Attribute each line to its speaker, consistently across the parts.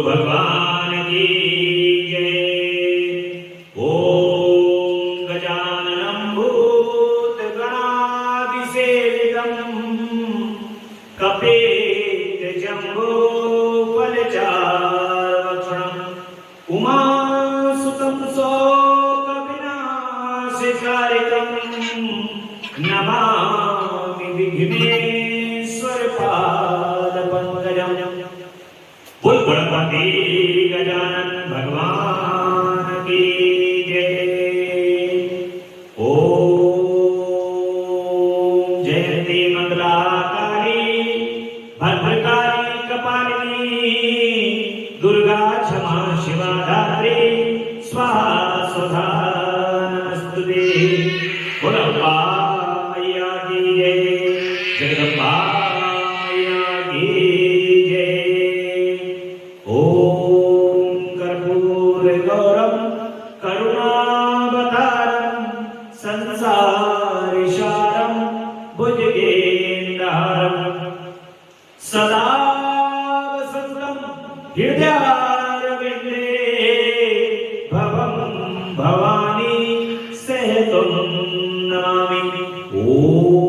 Speaker 1: भगवान की जय। ओम गजाननं भूतगणाधिसेवितं कपितजम्बूफलचारुभक्षणं उमासुतं शोकविनाशकारितं नमामि विघ्नेश्वरपादपङ्कजम्। बोल गणपति गजानन भगवान की जय। ओम जयंती मंगलाकाली भद्रकाली कपालिनी दुर्गा क्षमा शिवा धात्री स्वाहा स्वधा नमस्तुते। बोल अम्बा मैया की जय, जगदम्बा मैया की जय। ओम कर्पूरगौरम करुणावतारम संसारसारम भुजगेन्द्रहारम सदा वसन्तं हृदयारविन्दे भवं भवानी सहितं नमामि। ओम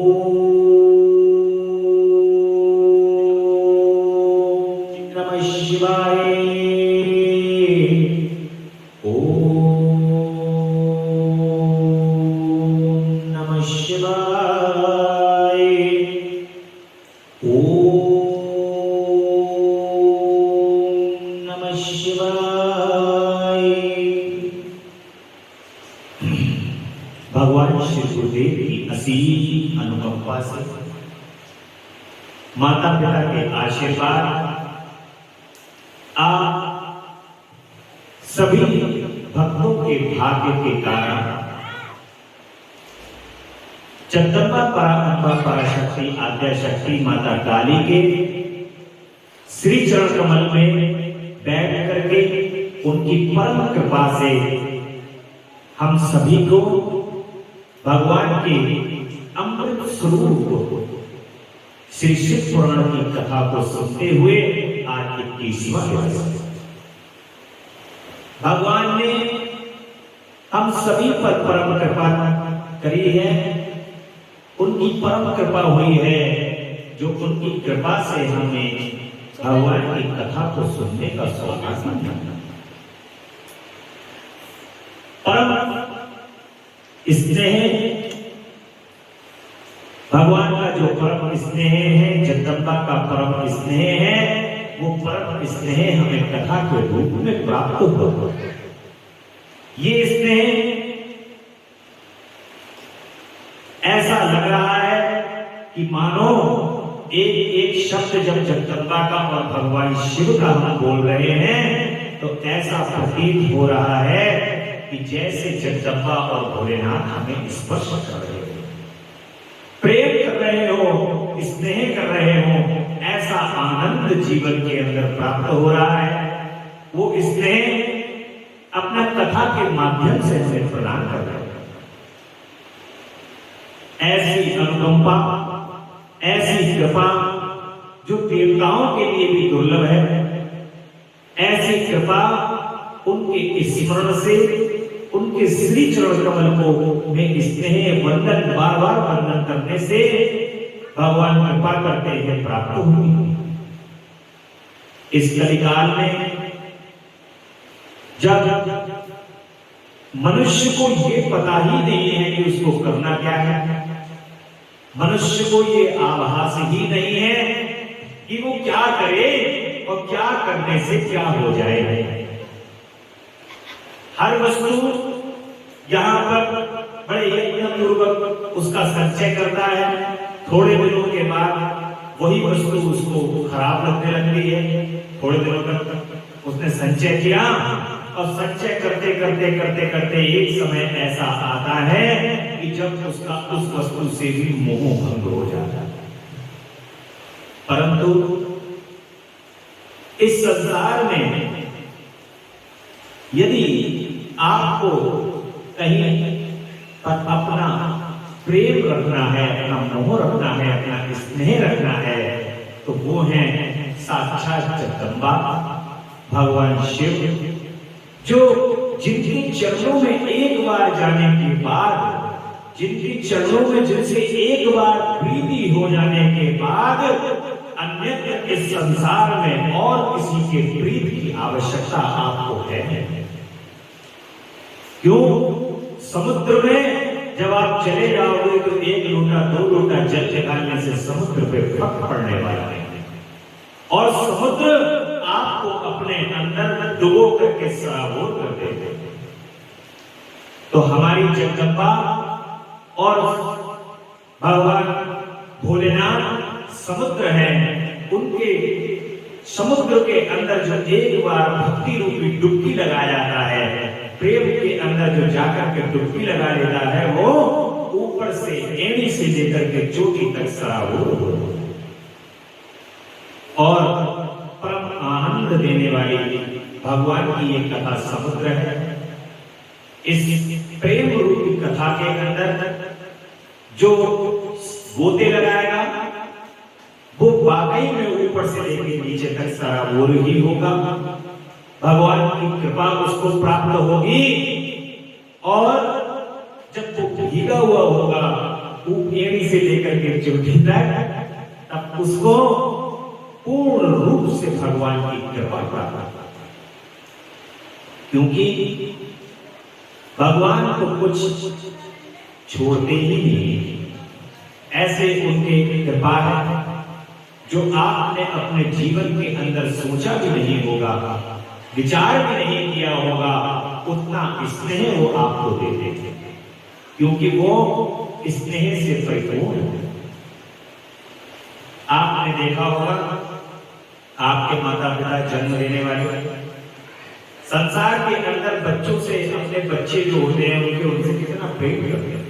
Speaker 1: नमः शिवाय। ओम नमः शिवाय। ओम नमः शिवाय। भगवान श्री गुरुदेव की असीम अनुकंपा से, माता पिता के आशीर्वाद, आप सभी भक्तों के भाग्य के कारण जगदम्बा परांबा पराशक्ति आद्याशक्ति माता काली के श्री चरण कमल में बैठ करके उनकी परम कृपा से हम सभी को भगवान के अमृत स्वरूप श्री शिव पुराण की कथा को सुनते हुए आज 21वां दिवस भगवान ने हम सभी पर परम कृपा करी है। उनकी परम कृपा हुई है जो उनकी कृपा से हमें भगवान की कथा को सुनने का सौभाग्य मिला। परम स्नेह भगवान का जो परम स्नेह है, जगदम्बा का परम स्नेह है, वो परम स्नेह हमें कथा के रूप में प्राप्त हो। ये स्नेह ऐसा लग रहा है कि मानो एक एक शब्द जब जगदम्बा का और भगवान शिव का हम बोल रहे हैं तो ऐसा प्रतीत हो रहा है कि जैसे जगदम्बा और भोलेनाथ हमें स्पर्श कर रहे हो, प्रेम कर रहे हो, स्नेह कर रहे हो। ऐसा आनंद जीवन के अंदर प्राप्त हो रहा है। वो स्नेह अपना कथा के माध्यम से हमें प्रदान कर रहे हैं। ऐसी अनुकंपा, ऐसी कृपा जो देवताओं के लिए भी दुर्लभ है, ऐसी कृपा उनके स्मरण से, उनके श्री चरण कमल को में स्नेह वंदन बार बार वंदन करने से भगवान कृपा करते हैं प्राप्त हुई। इस कलिकाल में जब मनुष्य को ये पता ही नहीं है कि उसको करना क्या है, मनुष्य को ये आभास ही नहीं है कि वो क्या करे और क्या करने से क्या हो जाए। हर वस्तु यहां पर बड़े यत्नपूर्वक उसका संचय करता है। थोड़े दिनों के बाद वही वस्तु उसको खराब लगने लगती है। थोड़े दिनों तक उसने संचय किया और संचय करते करते करते करते एक समय ऐसा आता है कि जब उसका उस वस्तु से भी मोह भंग हो जाता है। परंतु इस संसार में यदि आपको कहीं अपना प्रेम रखना है, अपना मोह रखना है, अपना स्नेह रखना है, तो वो है साक्षात जगदम्बा भगवान शिव जो जिनके चरणों में एक बार जाने के बाद, जिनके चरणों में जिनसे एक बार प्रीति हो जाने के बाद अन्यत्र इस संसार में और किसी के प्रीति की आवश्यकता आपको है। क्यों? समुद्र में जब आप चले जाओगे तो एक लोटा दो लोटा जल निकालने से समुद्र पे फर्क पड़ने वाला है, और समुद्र आपको अपने अंदर डुबो करके सराबोर कर देते। तो हमारी जगदम्बा और भगवान भोलेनाथ समुद्र हैं, उनके समुद्र के अंदर जो एक बार भक्ति रूपी डुबकी लगाया जाता है, प्रेम के अंदर जो जाकर के डुबकी लगा लेता है, वो ऊपर से एड़ी से लेकर के चोटी तक सराबोर और परम आनंद देने वाली भगवान की ये कथा समुद्र है। इस प्रेम रूपी कथा के अंदर जो गोते लगाएगा वो वाकई में ऊपर से लेकर नीचे तक सराबोर ही होगा। भगवान की कृपा उसको प्राप्त होगी, और जब वो भीगा हुआ होगा एड़ी से लेकर के चोटी तक, तब उसको पूर्ण रूप से भगवान की कृपा प्राप्त, क्योंकि भगवान को कुछ छोड़ते ही नहीं। ऐसे उनके कृपा है जो आपने अपने जीवन के अंदर सोचा भी नहीं होगा, विचार भी नहीं किया होगा, उतना स्नेह वो आपको देते थे, क्योंकि वो स्नेह से परिपूर्ण है। आपने देखा होगा आपके माता पिता जन्म देने वाले संसार के अंदर बच्चों से, अपने बच्चे जो होते हैं उनसे कितना प्रेम करते हैं।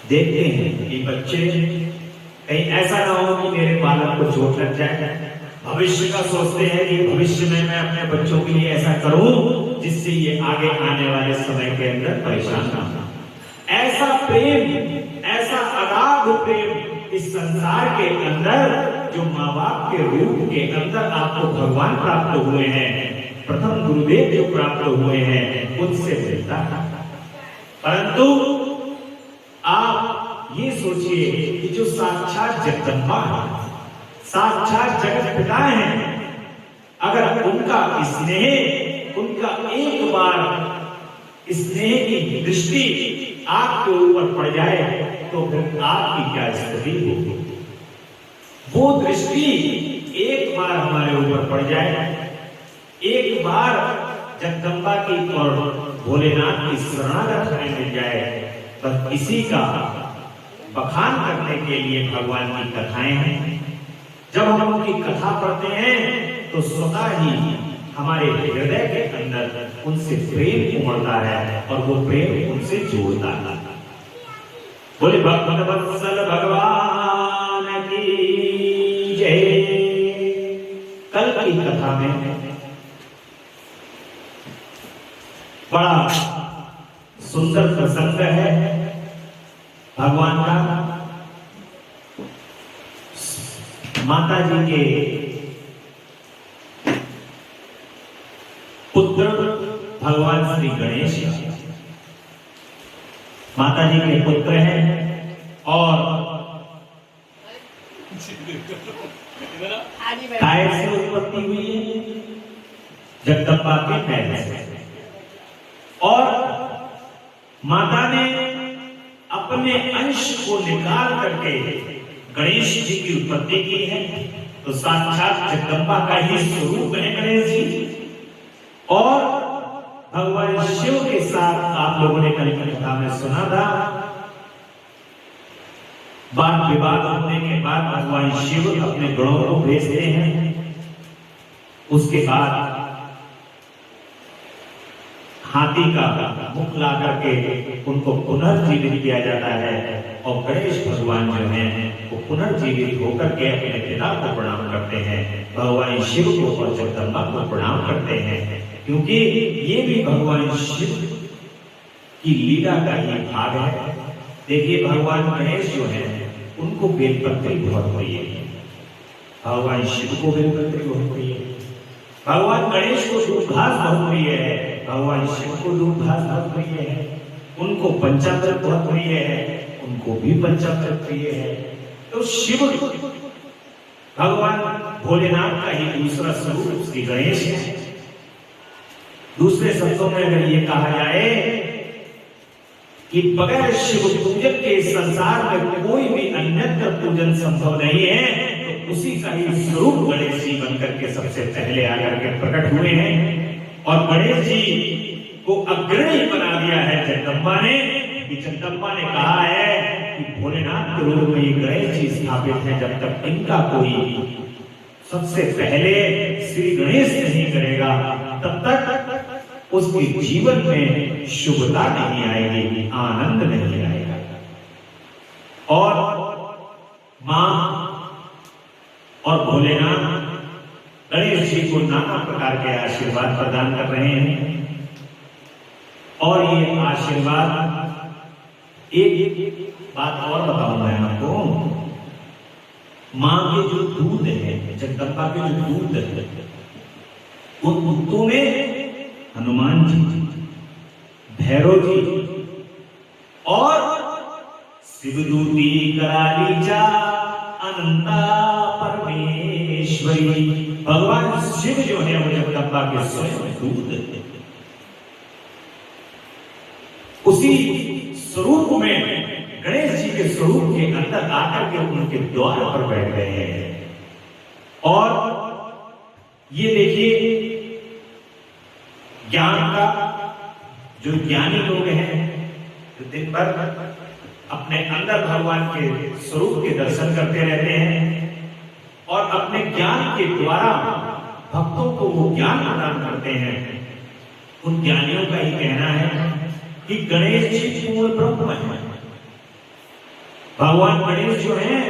Speaker 1: देखते हैं कि बच्चे कहीं ऐसा ना हो कि मेरे बालक को चोट लग जाए, भविष्य का सोचते हैं कि भविष्य में मैं अपने बच्चों के लिए ऐसा करूं जिससे ये आगे आने वाले समय के अंदर परेशान ना हो। ऐसा प्रेम, ऐसा अगाध प्रेम इस संसार के अंदर जो माँ बाप के रूप के अंदर आपको भगवान प्राप्त हुए हैं, प्रथम गुरुदेव जो प्राप्त हुए हैं, उनसे मिलता है। परंतु आप ये सोचिए कि जो साक्षात जगदम्बा है, साक्षात जगत पिता हैं, अगर उनका स्नेह, उनका एक बार स्नेह की दृष्टि आपके ऊपर पड़ जाए तो फिर आपकी क्या स्थिति होगी। वो दृष्टि एक बार हमारे ऊपर पड़ जाए, एक बार जगदम्बा की और भोलेनाथ की शरणागत हमें मिल जाए, बस इसी का बखान करने के लिए भगवान की कथाएं हैं। जब हम उनकी कथा पढ़ते हैं तो स्वतः ही हमारे हृदय के अंदर उनसे प्रेम उमड़ता है, और वो प्रेम उनसे जोड़ता है। बोले भक्तवत्सल भगवान की जय। कल की कथा में बड़ा सुंदर प्रसंग है भगवान का। माता जी के पुत्र भगवान श्री गणेश माता जी के पुत्र हैं, और काय से उत्पत्ति हुई है, जगदम्बा के पैर से। और माता ने अपने अंश को निकाल करके गणेश जी की उत्पत्ति की है। तो साक्षात जगदम्बा का ही स्वरूप है गणेश जी। और भगवान शिव के साथ आप लोगों ने कल की कथा में सुना था, वाद विवाद होने के बाद भगवान शिव अपने गणों को भेजते हैं। उसके बाद हाथी का मुख ला करके उनको पुनर्जीवित किया जाता है, और गणेश भगवान जो हैं वो पुनर्जीवित होकर के अपने पिता को प्रणाम करते हैं, भगवान शिव को और जगदम्बा को प्रणाम करते हैं, क्योंकि ये भी भगवान शिव की लीला का ही भाग है। देखिए भगवान गणेश जो है उनको बेलपत्री बहुत प्रिय है, भगवान शिव को बेलपत्री बहुत प्रिय है। भगवान गणेश को दूधास बहुत प्रिय है, भगवान शिव को दूधास बहुत प्रिय है, उनको पंचामृत बहुत प्रिय है, उनको भी पंचामृत प्रिय है। तो शिव भगवान भोलेनाथ का ही दूसरा स्वरूप श्री गणेश है। दूसरे शब्दों में अगर ये कहा जाए कि बगैर शिव पूजन के इस संसार में कोई भी अन्यत्र पूजन संभव नहीं है, तो उसी का ही स्वरूप गणेश जी बनकर के सबसे पहले आकर के प्रकट हुए हैं। और गणेश जी को अग्रणी बना दिया है जगदम्बा ने, कि जगदम्बा ने कहा है कि भोलेनाथ के रूप में ये गणेश जी स्थापित है, जब तक इनका कोई सबसे पहले श्री गणेश नहीं करेगा तब तक उसके जीवन में शुभता नहीं आएगी, आनंद नहीं आएगा। और मां और भोलेनाथ गणेश जी को नाना प्रकार के आशीर्वाद प्रदान कर रहे हैं। और ये आशीर्वाद, एक बात और बताऊं मैं आपको, मां के जो दूध है, जगदम्बा के जो दूध है, उन दूधों में हनुमान जी, भैरव जी और शिवदूती करालीचा अनंता परमेश्वरी, भगवान शिव जो है वो जगदम्बा के स्वयं दूध है। उसी स्वरूप में गणेश जी के स्वरूप के अंदर आकर के उनके द्वार पर बैठ गए हैं। और ये देखिए, ज्ञान का जो ज्ञानी लोग हैं, जो दिन भर अपने अंदर भगवान के स्वरूप के दर्शन करते रहते हैं और अपने ज्ञान के द्वारा भक्तों को वो ज्ञान प्रदान करते हैं, उन ज्ञानियों का ही कहना है कि गणेश जी पूर्ण ब्रह्म है। भगवान गणेश जो है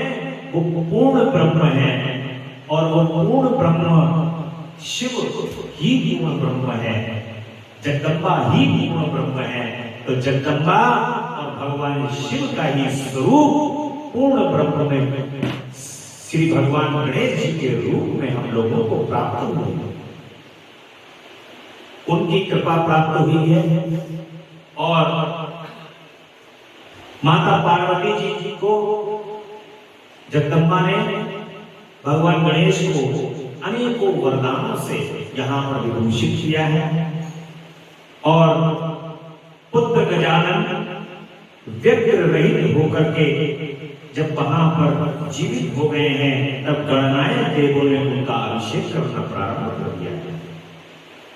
Speaker 1: वो पूर्ण ब्रह्म है, और वो पूर्ण ब्रह्म शिव ही पूर्ण ब्रह्म है, जगदम्बा ही पूर्ण ब्रह्म है। तो जगदम्बा और भगवान शिव का ही स्वरूप पूर्ण ब्रह्म में श्री भगवान गणेश जी के रूप में हम लोगों को प्राप्त हुए, उनकी कृपा प्राप्त हुई है। और माता पार्वती जी को जगदम्बा ने भगवान गणेश को अनेकों वरदानों से यहाँ पर विभूषित किया है। और पुत्र गजानन व्यग्र रहित होकर के जब वहां पर जीवित हो गए हैं, तब गणनायक देवों ने उनका अभिषेक करना प्रारंभ कर दिया है।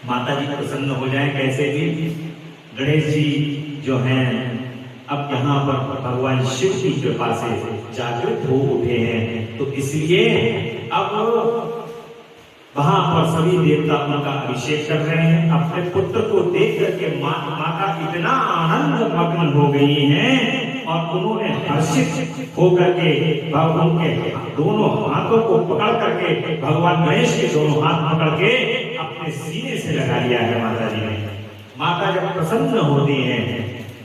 Speaker 1: माता जी प्रसन्न हो जाए कैसे भी, गणेश जी जो हैं अब यहाँ पर भगवान शिव की कृपा से जागृत हो उठे हैं, तो इसलिए अब वहां पर सभी देवता उनका अभिषेक कर रहे हैं। अपने पुत्र को देख करके माता इतना आनंद मग्न हो गई हैं और उन्होंने हर्षित होकर के भगवान के दोनों हाथों को पकड़ करके, भगवान गणेश के दोनों हाथ पकड़ के अपने सीने से लगा लिया है माता जी ने। माता जब प्रसन्न होती हैं,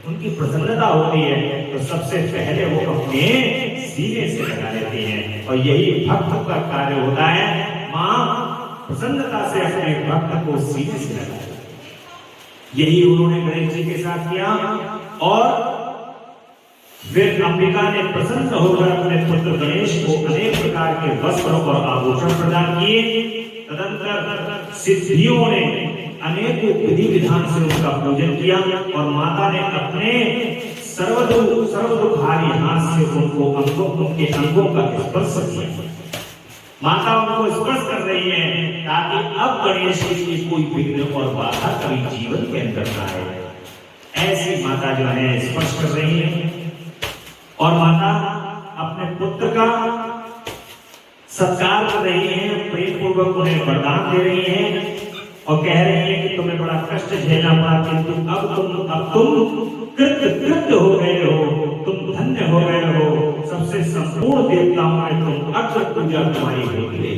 Speaker 1: उनकी प्रसन्नता होती है, तो सबसे पहले वो अपने सीने से लगा लेती हैं। और यही भक्त का कार्य होता है, माँ प्रसन्नता से अपने भक्त को सीने से लगा लेती है। यही उन्होंने गणेश जी के साथ किया। और फिर अंबिका ने प्रसन्न होकर अपने पुत्र गणेश को अनेक प्रकार के वस्त्र और आभूषण प्रदान किए। तदंतर सिद्धियों ने अनेकों विधि विधान से उनका पूजन किया और माता ने अपने सर्वदुखारी हाथ से उनके अंगों का स्पर्श किया। माता उनको स्पर्श कर रही है ताकि अब गणेश के लिए कोई विघ्न और बाधा कभी जीवन के अंदर न आए। ऐसी माता जो है स्पर्श कर रही है और माता अपने पुत्र का सत्कार कर रही है, प्रेम पूर्वक उन्हें वरदान दे रही है और कह रही है कि तुम्हें बड़ा कष्ट झेलना पड़ा, किंतु अब तुम कृत हो गए हो, तुम धन्य हो गए हो। सबसे संपूर्ण देवताओं में तुम अग्र पूजा तुम्हारी होगी।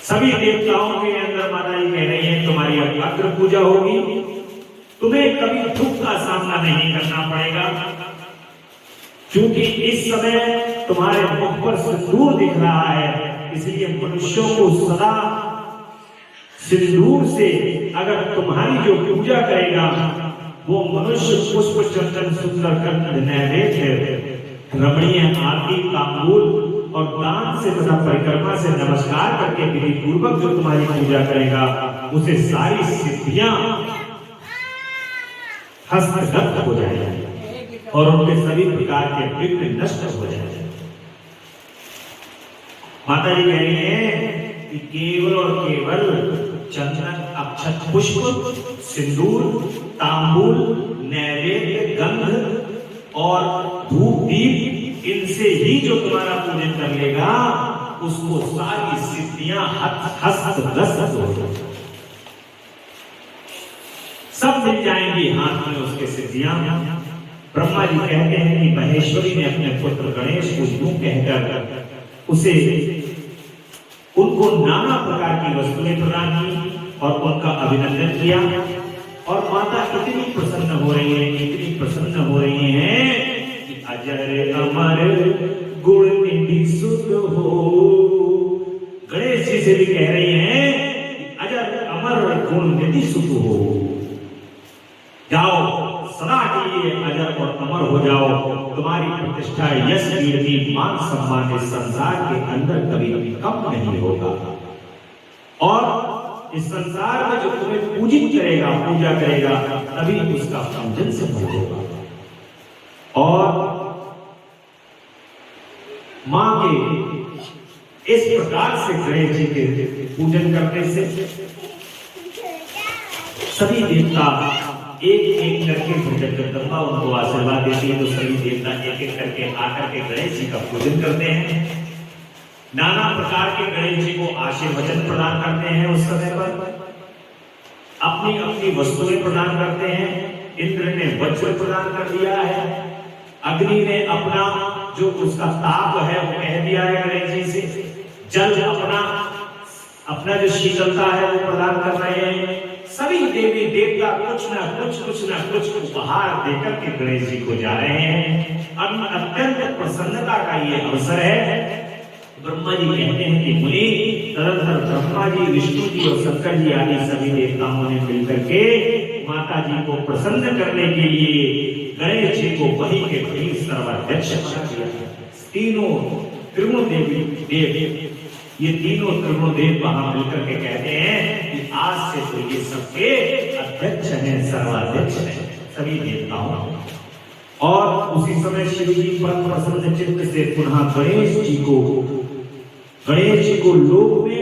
Speaker 1: सभी देवताओं के अंदर माता जी कह रही है तुम्हारी अग्र पूजा होगी, तुम्हें कभी दुख का सामना नहीं करना पड़ेगा, क्योंकि इस समय तुम्हारे मुख पर सिंदूर दिख रहा है। इसलिए मनुष्यों को सदा सिंदूर से अगर तुम्हारी जो पूजा करेगा वो मनुष्य पुष्प चंदन सुंदर कंद नैवेद्य रमणीय आरती तांबूल और दान से तथा परिक्रमा से नमस्कार करके विधि पूर्वक जो तुम्हारी पूजा करेगा उसे सारी सिद्धियां हस्तगत हो जाएंगी और उनके सभी प्रकार के विघ्न नष्ट हो जाएंगे। माता जी कह रही हैं कि केवल और केवल चंदन अक्षत पुष्प सिंदूर तांबूल नैवेद्य गंध और धूप दीप इनसे ही जो तुम्हारा पूजन कर लेगा उसको सारी सिद्धियां हस्तगत हो जाएंगी, सब मिल जाएंगी हाथ में उसके सिद्धियां। ब्रह्मा जी कहते हैं कि महेश्वरी ने अपने पुत्र गणेश को यूं कहकर उसे उनको नाना प्रकार की वस्तुएं प्रदान की और उनका अभिनंदन किया। और माता इतनी प्रसन्न हो रही है, इतनी प्रसन्न हो रही है कि अजर अमर गुण निधि सुध हो। गणेश जी से भी कह रही हैं कि अजर अमर गुण निधि सुध हो, जाओ सदा के लिए अजर और अमर हो जाओ, तुम्हारी प्रतिष्ठा यश कीर्ति मान सम्मान इस संसार के अंदर कभी कम नहीं होगा। और इस संसार में जो तुम्हें पूजित करेगा पूजा करेगा तभी उसका पूजन सफल होगा। और मां के इस प्रकार से गणेश जी के पूजन करने से सभी देवता एक एक करके जब जगदम्बा उनको आशीर्वाद देती है तो सभी देवता एक एक करके आकर के गणेश जी का पूजन करते हैं, नाना प्रकार के गणेश जी को आशीर्वचन प्रदान करते हैं। उस समय पर अपनी अपनी वस्तुएं प्रदान करते हैं। इंद्र ने वज्र प्रदान कर दिया है, अग्नि ने अपना जो उसका ताप है वो कह दिया है गणेश जी से, जल अपना जो शीतलता है वो प्रदान कर रहे हैं। सभी देवी देवता कुछ ना कुछ उपहार देकर के गणेश जी को जा रहे हैं। अत्यंत प्रसन्नता का ये अवसर है। ब्रह्मा जी कहते हैं कि मुनि तदंतर ब्रह्मा जी विष्णु जी और शंकर जी आदि सभी देवताओं ने मिलकर के माता जी को प्रसन्न करने के लिए गणेश जी को वही के वही सर्वाध्यक्ष बना दिया। तीनों त्रिगुण देव ये तीनों त्रिगुण देव वहां मिलकर के कहते हैं कि आज से तो ये सबके अध्यक्ष हैं, सर्वाध्यक्ष हैं सभी देवताओं। और उसी समय शिव जी परम प्रसन्न चित्त से पुनः गणेश जी को लोक में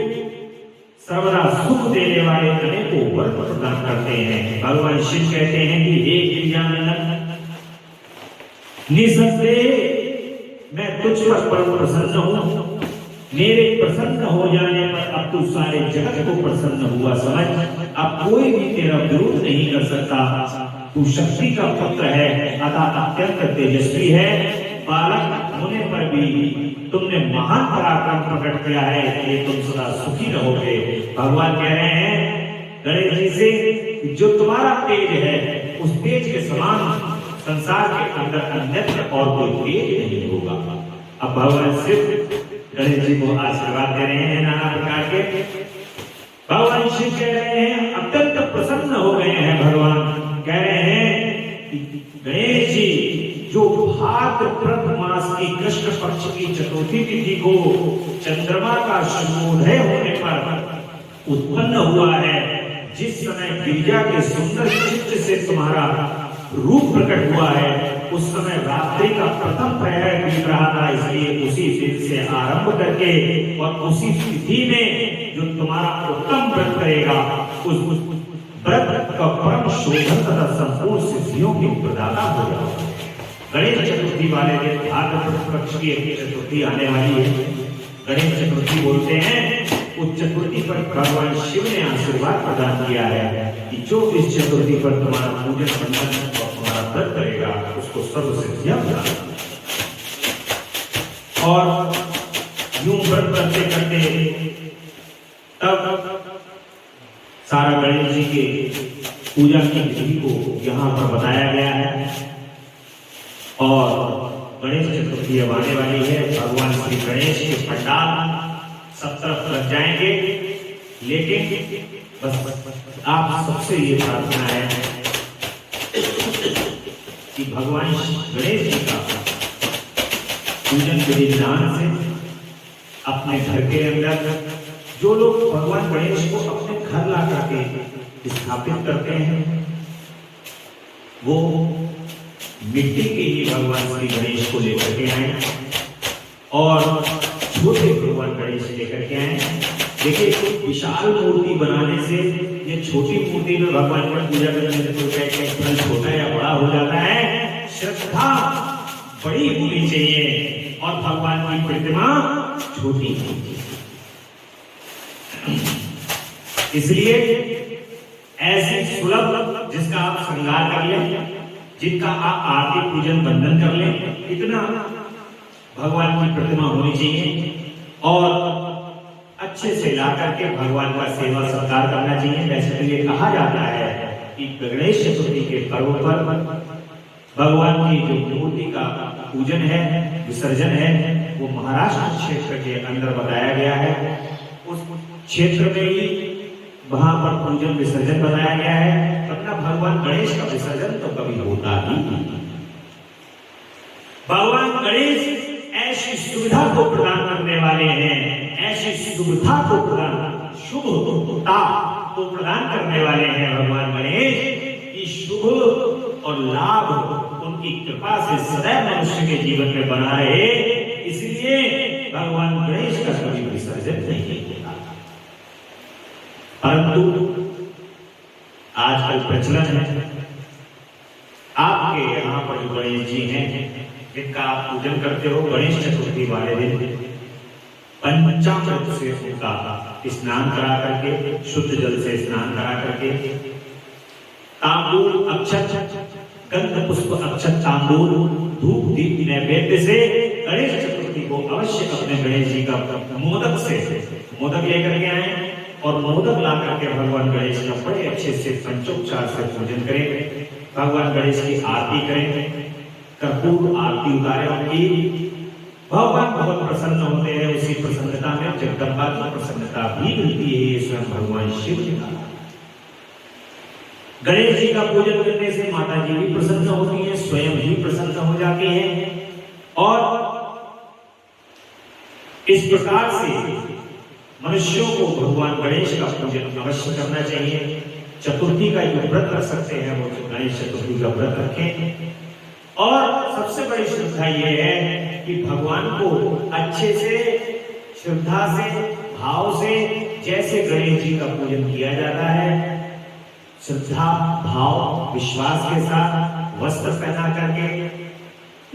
Speaker 1: सर्वदा सुख देने वाले अनेकों वर प्रदान करते हैं। भगवान शिव कहते हैं कि हे गजानन निसंदेह मैं तुझ पर परम प्रसन्न हूं, मेरे प्रसन्न हो जाने पर अब तू सारे जगत को प्रसन्न हुआ समझ, अब कोई भी तेरा विरोध नहीं कर सकता। तू शक्ति का पुत्र है, अतः अत्यंत तेजस्वी है, बालक होने पर भी तुमने महान पराक्रम प्रकट किया है, ये तुम सदा सुखी रहोगे। भगवान कह रहे हैं गणेश जी से जो तुम्हारा तेज है उस तेज के समान संसार के अंदर अन्यत्र और कोई तेज नहीं होगा। अब भगवान शिव गणेश जी को आशीर्वाद दे रहे हैं नाना प्रकार के। भगवान शिव कह रहे हैं अत्यंत प्रसन्न हो गए हैं। भगवान कह रहे हैं कि गणेश जी जो भाद्रपद मास की कृष्ण पक्ष की चतुर्थी तिथि को चंद्रमा का सूर्योदय होने पर उत्पन्न हुआ है, जिस समय गिरिजा के सुंदर चित्र से तुम्हारा रूप प्रकट हुआ है उस समय रात्रि का प्रथम प्रहर बीत रहा था, इसलिए उसी दिन से आरंभ करके और उसी तिथि में जो तुम्हारा उत्तम व्रत करेगा उस व्रत का परम शोभन तथा संपूर्ण सिद्धियों की प्रदाता हो जाएगा। गणेश चतुर्थी वाले दिन भाद्रपद पक्ष की चतुर्थी आने वाली है। गणेश चतुर्थी बोलते हैं उस चतुर्थी पर भगवान शिव ने आशीर्वाद प्रदान किया है कि जो इस चतुर्थी पर तुम्हारा पूजन बंधन और तुम्हारा व्रत करेगा उसको सर्व सिद्धियां प्रदान। और यूं व्रत करते करते तब सारा गणेश जी के पूजा की विधि को यहाँ पर बताया गया है। और गणेश चतुर्थी अब आने वाली है। भगवान श्री गणेश के पंडाल सब तरफ लग जाएंगे, लेकिन बस आप सबसे ये प्रार्थना है कि भगवान गणेश जी का पूजन विधि विधान से अपने घर के अंदर जो लोग भगवान गणेश को अपने घर ला करके स्थापित करते हैं वो मिट्टी के ही भगवान श्री गणेश को लेकर के आए और छोटे भगवान गणेश लेकर के आए। देखिए विशाल मूर्ति बनाने से ये छोटी मूर्ति में भगवान की पूजा करने से तो फल छोटा या बड़ा हो जाता है। श्रद्धा बड़ी होनी चाहिए और भगवान की प्रतिमा छोटी होनी चाहिए। इसलिए ऐसी सुलभ जिसका आप श्रृंगार कर लें, जिनका आप आरती पूजन बंधन कर लें, इतना भगवान की प्रतिमा होनी चाहिए और अच्छे से ला करके भगवान का सेवा सत्कार करना चाहिए। वैसे तो ये कहा जाता है कि गणेश चतुर्थी के पर्व पर भगवान की जो मूर्ति का पूजन है, विसर्जन है, वो महाराष्ट्र क्षेत्र के अंदर बताया गया है। उस क्षेत्र में ही वहां पर पूजन विसर्जन बताया गया है, वरना भगवान गणेश का विसर्जन तो कभी होता ही नहीं। भगवान गणेश ऐसी सुविधा को प्रदान करने वाले हैं, ऐसी सुविधा को प्रदान, शुभता को प्रदान करने वाले हैं भगवान गणेश की शुभ और लाभ उनकी कृपा से सदैव मनुष्य के जीवन में बना रहे। इसलिए भगवान गणेश का कभी विसर्जन नहीं होता। परंतु आजकल प्रचलन है आपके यहाँ पर जो गणेश जी हैं जिनका आप पूजन करते हो, गणेश चतुर्थी वाले दिन पंचामृत से उनका स्नान करा करके, शुद्ध जल से स्नान करा करके, तांबूल अक्षत गंध पुष्प अक्षत तांबूल धूप दीप नैवेद्य से गणेश चतुर्थी को अवश्य अपने गणेश जी का मोदक लेकर के आए और मोदक ला करके भगवान गणेश का बड़े अच्छे से पंचोपचार से पूजन करें। भगवान गणेश की आरती करें, कर्पूर आरती उतारे उनकी। भगवान बहुत प्रसन्न होते हैं। उसी प्रसन्नता में जगदम्बा की प्रसन्नता भी मिलती है। ये स्वयं भगवान शिव जी का गणेश जी का पूजन करने से माता जी भी प्रसन्न होती है, स्वयं भी प्रसन्न हो जाती है। और इस प्रकार से मनुष्यों को भगवान गणेश का पूजन अवश्य करना चाहिए। चतुर्थी का जो व्रत रख सकते हैं वो गणेश चतुर्थी का व्रत रखें। और सबसे बड़ी श्रद्धा यह है कि भगवान को अच्छे से, श्रद्धा से, भाव से, जैसे गणेश जी का पूजन किया जाता है, श्रद्धा भाव विश्वास के साथ वस्त्र पहना करके,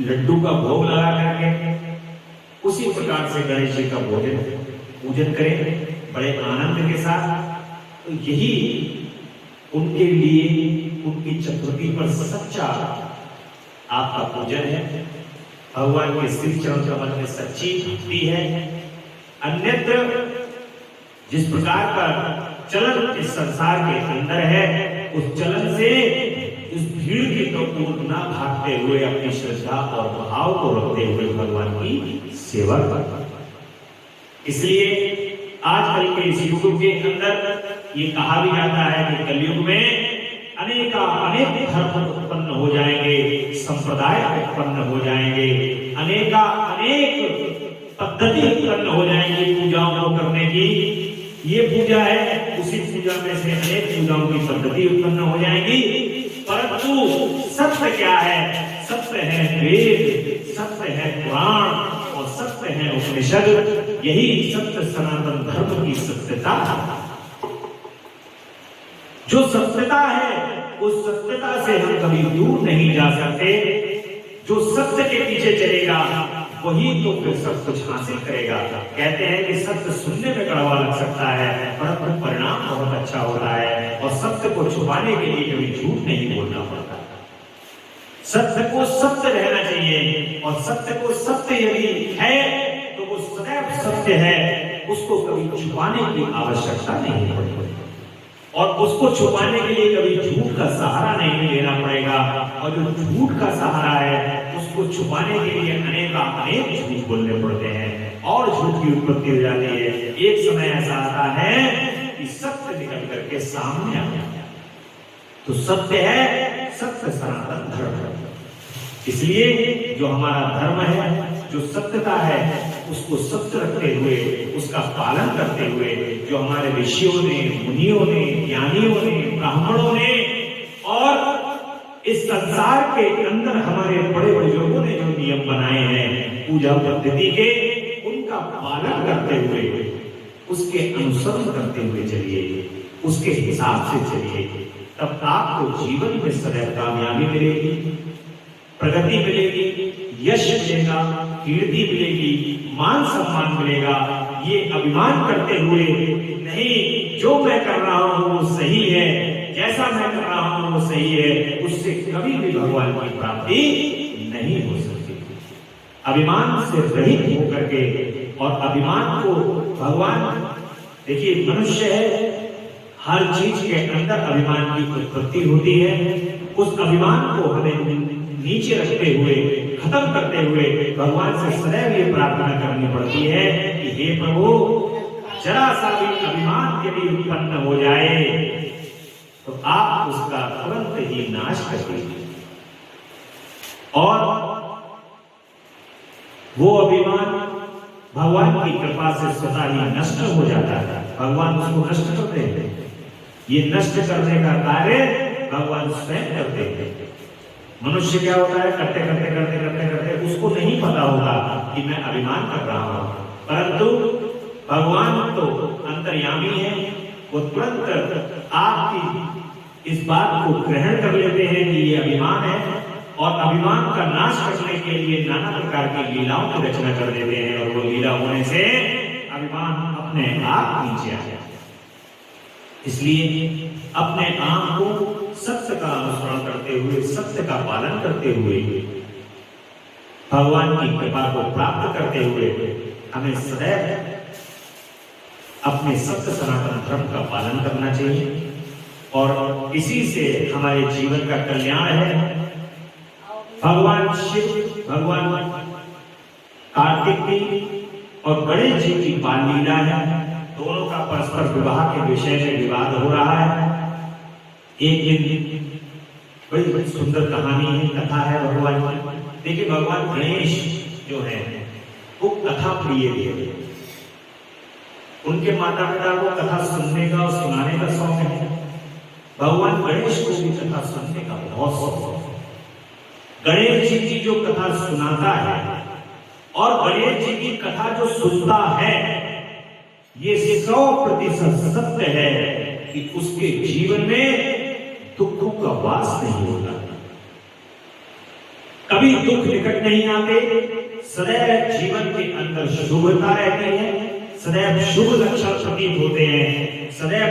Speaker 1: लड्डू का भोग लगा करके, उसी प्रकार से गणेश जी का पूजन करें बड़े आनंद के साथ। तो यही उनके लिए उनकी चतुर्थी पर सच्चा आपका पूजन है। भगवान के श्री चरण कमल में सच्ची भक्ति है। अन्यत्र जिस प्रकार का चलन इस संसार के अंदर है, उस चलन से इस भीड़ की ओर न भागते हुए अपनी श्रद्धा और भाव को रखते हुए भगवान की सेवा करना। इसलिए आजकल के इस युग के अंदर ये कहा भी जाता है कि कलयुग में अनेक धर्म उत्पन्न हो जाएंगे, संप्रदाय उत्पन्न हो जाएंगे, अनेक पद्धति उत्पन्न हो जाएंगी पूजाओं को करने की। ये पूजा है, उसी पूजा में से अनेक पूजाओं की पद्धति उत्पन्न हो जाएंगी। परंतु सत्य क्या है? सत्य है वेद, सत्य है पुराण और सत्य है उपनिषद। यही सत्य सनातन धर्म की सत्यता है। जो सत्यता है उस सत्यता से हम कभी दूर नहीं जा सकते। जो सत्य के पीछे चलेगा वही तो फिर सब कुछ हासिल करेगा। कहते हैं कि सत्य सुनने में कड़वा लग सकता है परंतु परिणाम बहुत अच्छा होता है। और सत्य को छुपाने के लिए कभी झूठ नहीं बोलना पड़ता। सत्य को सत्य रहना चाहिए और सत्य को सत्य यदि है तो वो सदैव सत्य है, उसको कभी छुपाने की आवश्यकता नहीं पड़ती और उसको छुपाने के लिए कभी झूठ का सहारा नहीं लेना पड़ेगा। और जो झूठ का सहारा है उसको छुपाने के लिए अनेक झूठ बोलने पड़ते हैं और झूठ की उत्पत्ति हो जाती है। एक समय ऐसा आता है कि सत्य निकल करके सामने आ गया। तो सत्य है, सत्य सनातन धर्म है। इसलिए जो हमारा धर्म है, जो सत्यता है, उसको सत्य रखते हुए, उसका पालन करते हुए, जो हमारे ऋषियों ने, मुनियों ने, ज्ञानियों ने, ब्राह्मणों ने और इस संसार के अंदर हमारे बड़े बुजुर्गों ने जो नियम बनाए हैं पूजा पद्धति के, उनका पालन करते हुए, उसके अनुसरण करते हुए चलिए, उसके हिसाब से चलिए, तब आपको जीवन में सदैव कामयाबी मिलेगी, प्रगति मिलेगी, यश मिलेगा, कीर्ति मिलेगी, मान सम्मान मिलेगा। ये अभिमान करते हुए नहीं, जो मैं कर रहा हूं वो सही है, जैसा मैं कर रहा हूं वो सही है, उससे कभी भी भगवान की प्राप्ति नहीं हो सकती। अभिमान से रहित होकर के, और अभिमान को भगवान, देखिए मनुष्य है, हर चीज के अंदर अभिमान की उत्पत्ति होती है। उस अभिमान को हमें नीचे रखते हुए, खत्म करते हुए भगवान से सदैव ये प्रार्थना करनी पड़ती है कि हे प्रभु, जरा सा भी अभिमान यदि उत्पन्न हो जाए तो आप उसका तुरंत ही नाश कर दीजिए। और वो अभिमान भगवान की कृपा से स्वतः ही नष्ट हो जाता है। भगवान उसको नष्ट करते हैं। ये नष्ट करने का कार्य भगवान स्वयं करते हैं। मनुष्य क्या होता है, करते करते करते करते करते उसको नहीं पता होगा कि मैं अभिमान कर रहा हूं, परंतु भगवान तो अंतर्यामी है, वो तुरंत आपकी इस बात को ग्रहण कर लेते हैं कि ये अभिमान है, और अभिमान का नाश करने के लिए नाना प्रकार की लीलाओं की रचना कर देते हैं, और वो लीला होने से अभिमान अपने आप नीचे आ जाए। इसलिए अपने आप को सत्य का अनुसरण करते हुए, सत्य का पालन करते हुए, भगवान की कृपा को प्राप्त करते हुए हमें सदैव अपने सत्य सनातन धर्म का पालन करना चाहिए, और इसी से हमारे जीवन का कल्याण है। भगवान शिव, भगवान कार्तिक की और गणेश जी की बाल लीला है। दोनों का परस्पर विवाह के विषय में विवाद हो रहा है। एक दिन बड़ी सुंदर कहानी है, कथा है भगवान की। देखिए भगवान गणेश जो है वो कथा प्रिय थे। उनके माता पिता को कथा सुनने का और सुनाने का शौक है। भगवान गणेश को भी कथा सुनने का बहुत शौक है। गणेश जी की जो कथा सुनाता है और गणेश जी की कथा जो सुनता है, ये 100% सत्य है कि उसके जीवन में दुखों का वास नहीं होता, कभी दुख निकट नहीं आते। सदैव जीवन के अंदर शुभता रहती है, सदैव शुभ लक्षण प्रतीत होते हैं, सदैव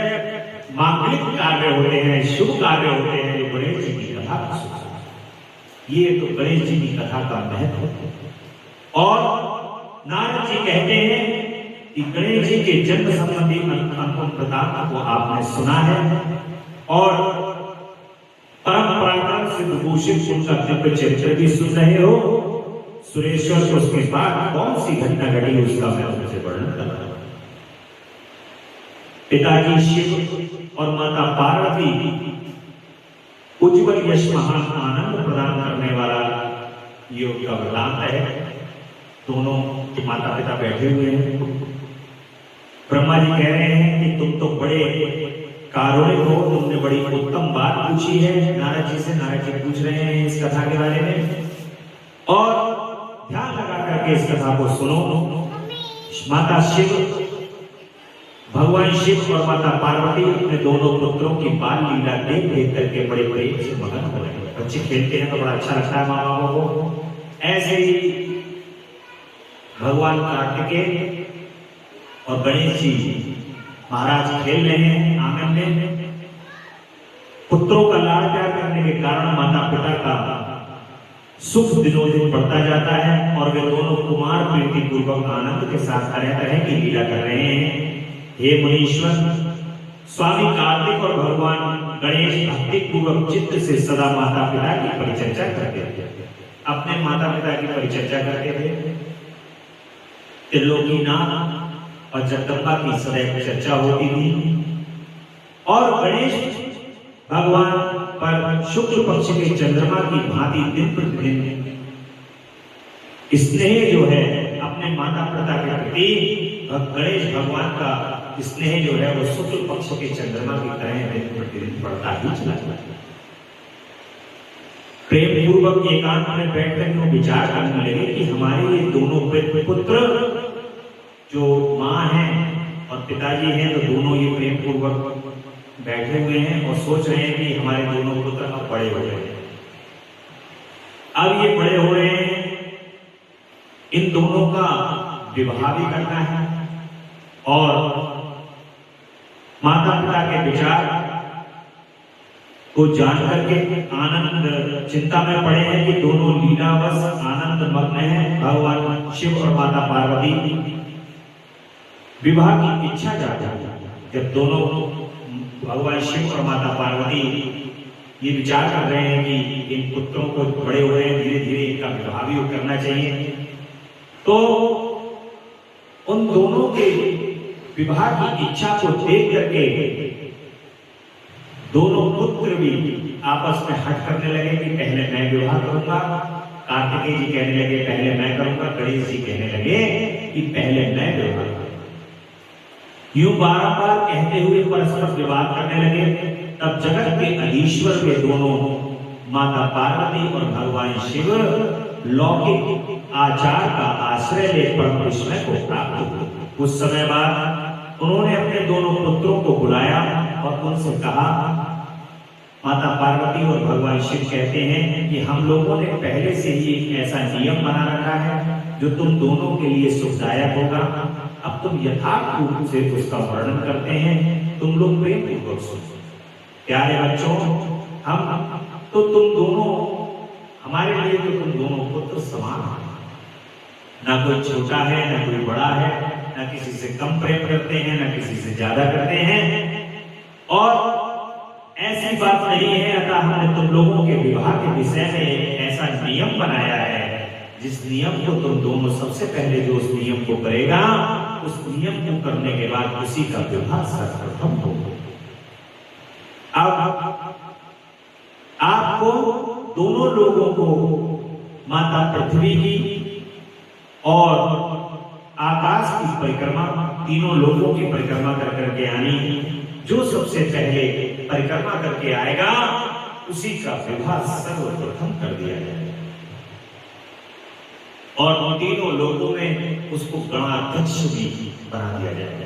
Speaker 1: मांगलिक कार्य होते हैं, शुभ कार्य होते हैं जो गणेश जी की कथा का सुनते हैं। ये तो गणेश जी की कथा का महत्व है। और नारद जी कहते हैं कि गणेश जी के जन्म संबंधी अनुपम प्रताप को आपने सुना है, और परंपरागत सिद्ध भूषित उनका दिव्य चरित्र भी सुन रहे हो। सुरेश्वर को उसके बाद कौन सी घटना घटी उसका मैं आपसे वर्णन कर रहा हूं। पिताजी शिव और माता पार्वती उज्ज्वल यश महान आनंद प्रदान करने वाला योग का वृतांत है। दोनों माता पिता बैठे हुए हैं। ब्रह्मा जी कह रहे हैं कि तुम तो बड़े कारुणिक हो, तुमने बड़ी उत्तम बात पूछी है नारद जी से। नारद जी पूछ रहे हैं इस कथा के बारे में, और ध्यान लगा करके इस कथा को सुनो। माता शिव, भगवान शिव और माता पार्वती अपने दोनों पुत्रों की बाल लीला देख देख करके बड़े बड़े से मगन हो रहे हैं। बच्चे खेलते हैं तो बड़ा अच्छा लगता है माँ बापों को। ऐसे ही भगवान कार्तिकेय और गणेश जी महाराज खेल रहे हैं आंगन में। पुत्रों का लाड़ प्यार करने के कारण माता पिता का सुख दिनों दिन बढ़ता जाता है, और वे दोनों कुमार प्रीति पूर्वक आनंद के साथ तरह तरह की लीला कर रहे हैं। हे मुनीश्वर, स्वामी कार्तिक और भगवान गणेश भक्ति पूर्वक चित्त से सदा माता पिता की परिचर्चा करते थे। अपने माता पिता की परिचर्चा करते थे। त्रिलोकीनाथ और जगदम्बा की सदैव चर्चा होती थी। और गणेश भगवान पर शुक्ल पक्ष के चंद्रमा की भांति दिन प्रतिदिन स्नेह जो है अपने माता पिता के प्रति, गणेश भगवान का स्नेह जो है वो शुक्ल पक्ष के चंद्रमा की तरह दिन प्रतिदिन बढ़ता ही चला जाता है। प्रेम पूर्वक एकांत में बैठकर वो विचार करने लगे कि हमारे ये दोनों पुत्र जो माँ है और पिताजी हैं, तो दोनों ये प्रेम पूर्वक बैठे हुए हैं और सोच रहे हैं कि हमारे दोनों पुत्र अब बड़े हो गए, अब ये बड़े हो रहे हैं, इन दोनों का विवाह भी करना है। और माता पिता के विचार को जान करके आनंद चिंता में पड़े हैं कि दोनों लीलावश आनंद मग्न हैं। भगवान शिव और माता पार्वती विवाह की इच्छा जाती है। जब दोनों भगवान शिव और माता पार्वती ये विचार कर रहे हैं कि इन पुत्रों को बड़े हो रहे हैं, धीरे धीरे इनका विवाह भी करना चाहिए, तो उन दोनों के विवाह की इच्छा को देख करके दोनों पुत्र भी आपस में हट करने लगे कि पहले मैं विवाह करूंगा। कार्तिकेय जी कहने लगे पहले मैं करूंगा, गणेश जी कहने लगे कि पहले मैं विवाह करूंगा। यूं बार-बार कहते हुए परस्पर विवाद करने लगे। तब जगत के अधीश्वर वे दोनों माता पार्वती और भगवान शिव लौकिक आचार का आश्रय ले परम विस्मय को प्राप्त हुए। कुछ समय बाद उन्होंने अपने दोनों पुत्रों को बुलाया और उनसे कहा, माता पार्वती और भगवान शिव कहते हैं कि हम लोगों ने पहले से ही एक ऐसा नियम बना रखा है जो तुम दोनों के लिए सुखदायक होगा। अब तुम यथार्थ रूप से उसका वर्णन करते हैं, तुम लोग प्रेम पूर्वक सुनो। प्यारे बच्चों, हम तो तुम दोनों, हमारे लिए तो तुम दोनों पुत्र समान हैं, ना कोई छोटा है ना कोई बड़ा है, ना किसी से कम प्रेम करते हैं ना किसी से ज्यादा करते हैं, और ऐसी बात नहीं है। अतः हमने तुम लोगों के विवाह के विषय में ऐसा नियम बनाया है, जिस नियम को तुम दोनों सबसे पहले जो उस नियम को करेगा, उस नियम को करने के बाद उसी का विवाह सर्वप्रथम होगा। अब आपको दोनों लोगों को माता पृथ्वी की और आकाश की परिक्रमा, तीनों लोगों की परिक्रमा कर करके आनी। जो सबसे पहले परिक्रमा करके आएगा उसी का विवाह सर्वप्रथम कर दिया जाएगा। और उन तीनों लोगों में उसको गणाध्यक्ष भी बना दिया जाएगा।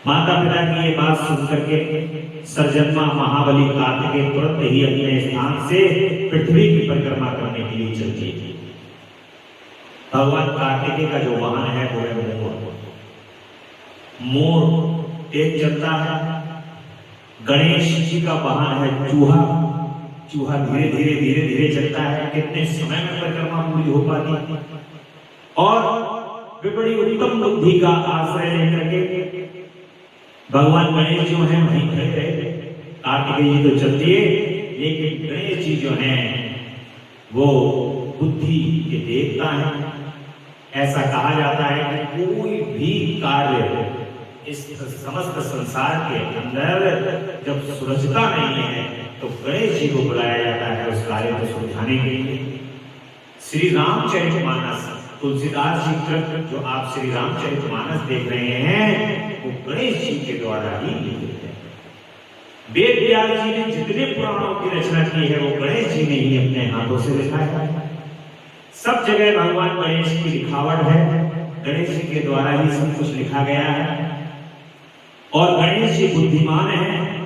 Speaker 1: माता पिता की ये बात सुनकर के सर्जन्मा महाबली कार्तिकेय तुरंत ही अपने स्थान से पृथ्वी की परिक्रमा करने के लिए चल दिए। भगवान कार्तिकेय का जो वाहन है वो है मोर। मोर तेज चलता है। गणेश जी का वाहन है चूहा। चूहा धीरे धीरे धीरे धीरे चलता है। कितने समय में परिक्रमा पूरी हो पाती। और वे बड़ी उत्तम बुद्धि का आश्रय लेकर के भगवान गणेश जो है वहीं खड़े रहे। कार्तिकेय जी तो चल दिए, लेकिन गणेश जी जो हैं वो बुद्धि के देवता हैं। ऐसा कहा जाता है कि कोई भी कार्य इस समस्त संसार के अंदर जब सुलझता नहीं है तो गणेश जी को बुलाया जाता है उस कार्य को सुलझाने के लिए। श्री रामचरितमानस, तुलसीदास जी कृत जो आप श्री रामचरितमानस देख रहे हैं वो गणेश जी के द्वारा ही लिखित है। वेद व्यास जी ने जितने पुराणों की रचना की है वो गणेश जी ने ही अपने हाथों से लिखा है। सब जगह भगवान गणेश की लिखावट है। गणेश जी के द्वारा ही सब कुछ लिखा गया है। और गणेश जी बुद्धिमान है।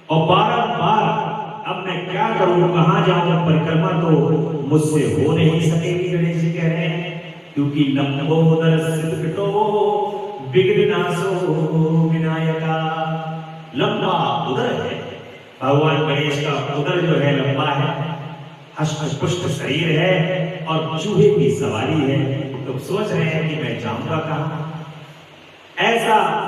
Speaker 1: और बार-बार अब मैं क्या करूं, कहां जाऊं, परिक्रमा तो मुझसे हो नहीं सकेगी, गणेश जी कह रहे हैं, क्योंकि लंबोदर सिद्धो विघ्ननाशो विनायका। लंबा उदर है भगवान गणेश का। उदर जो है लंबा है, हष्ट पुष्ट शरीर है और चूहे की सवारी है। तो सोच रहे हैं कि मैं जाऊंगा कहां। ऐसा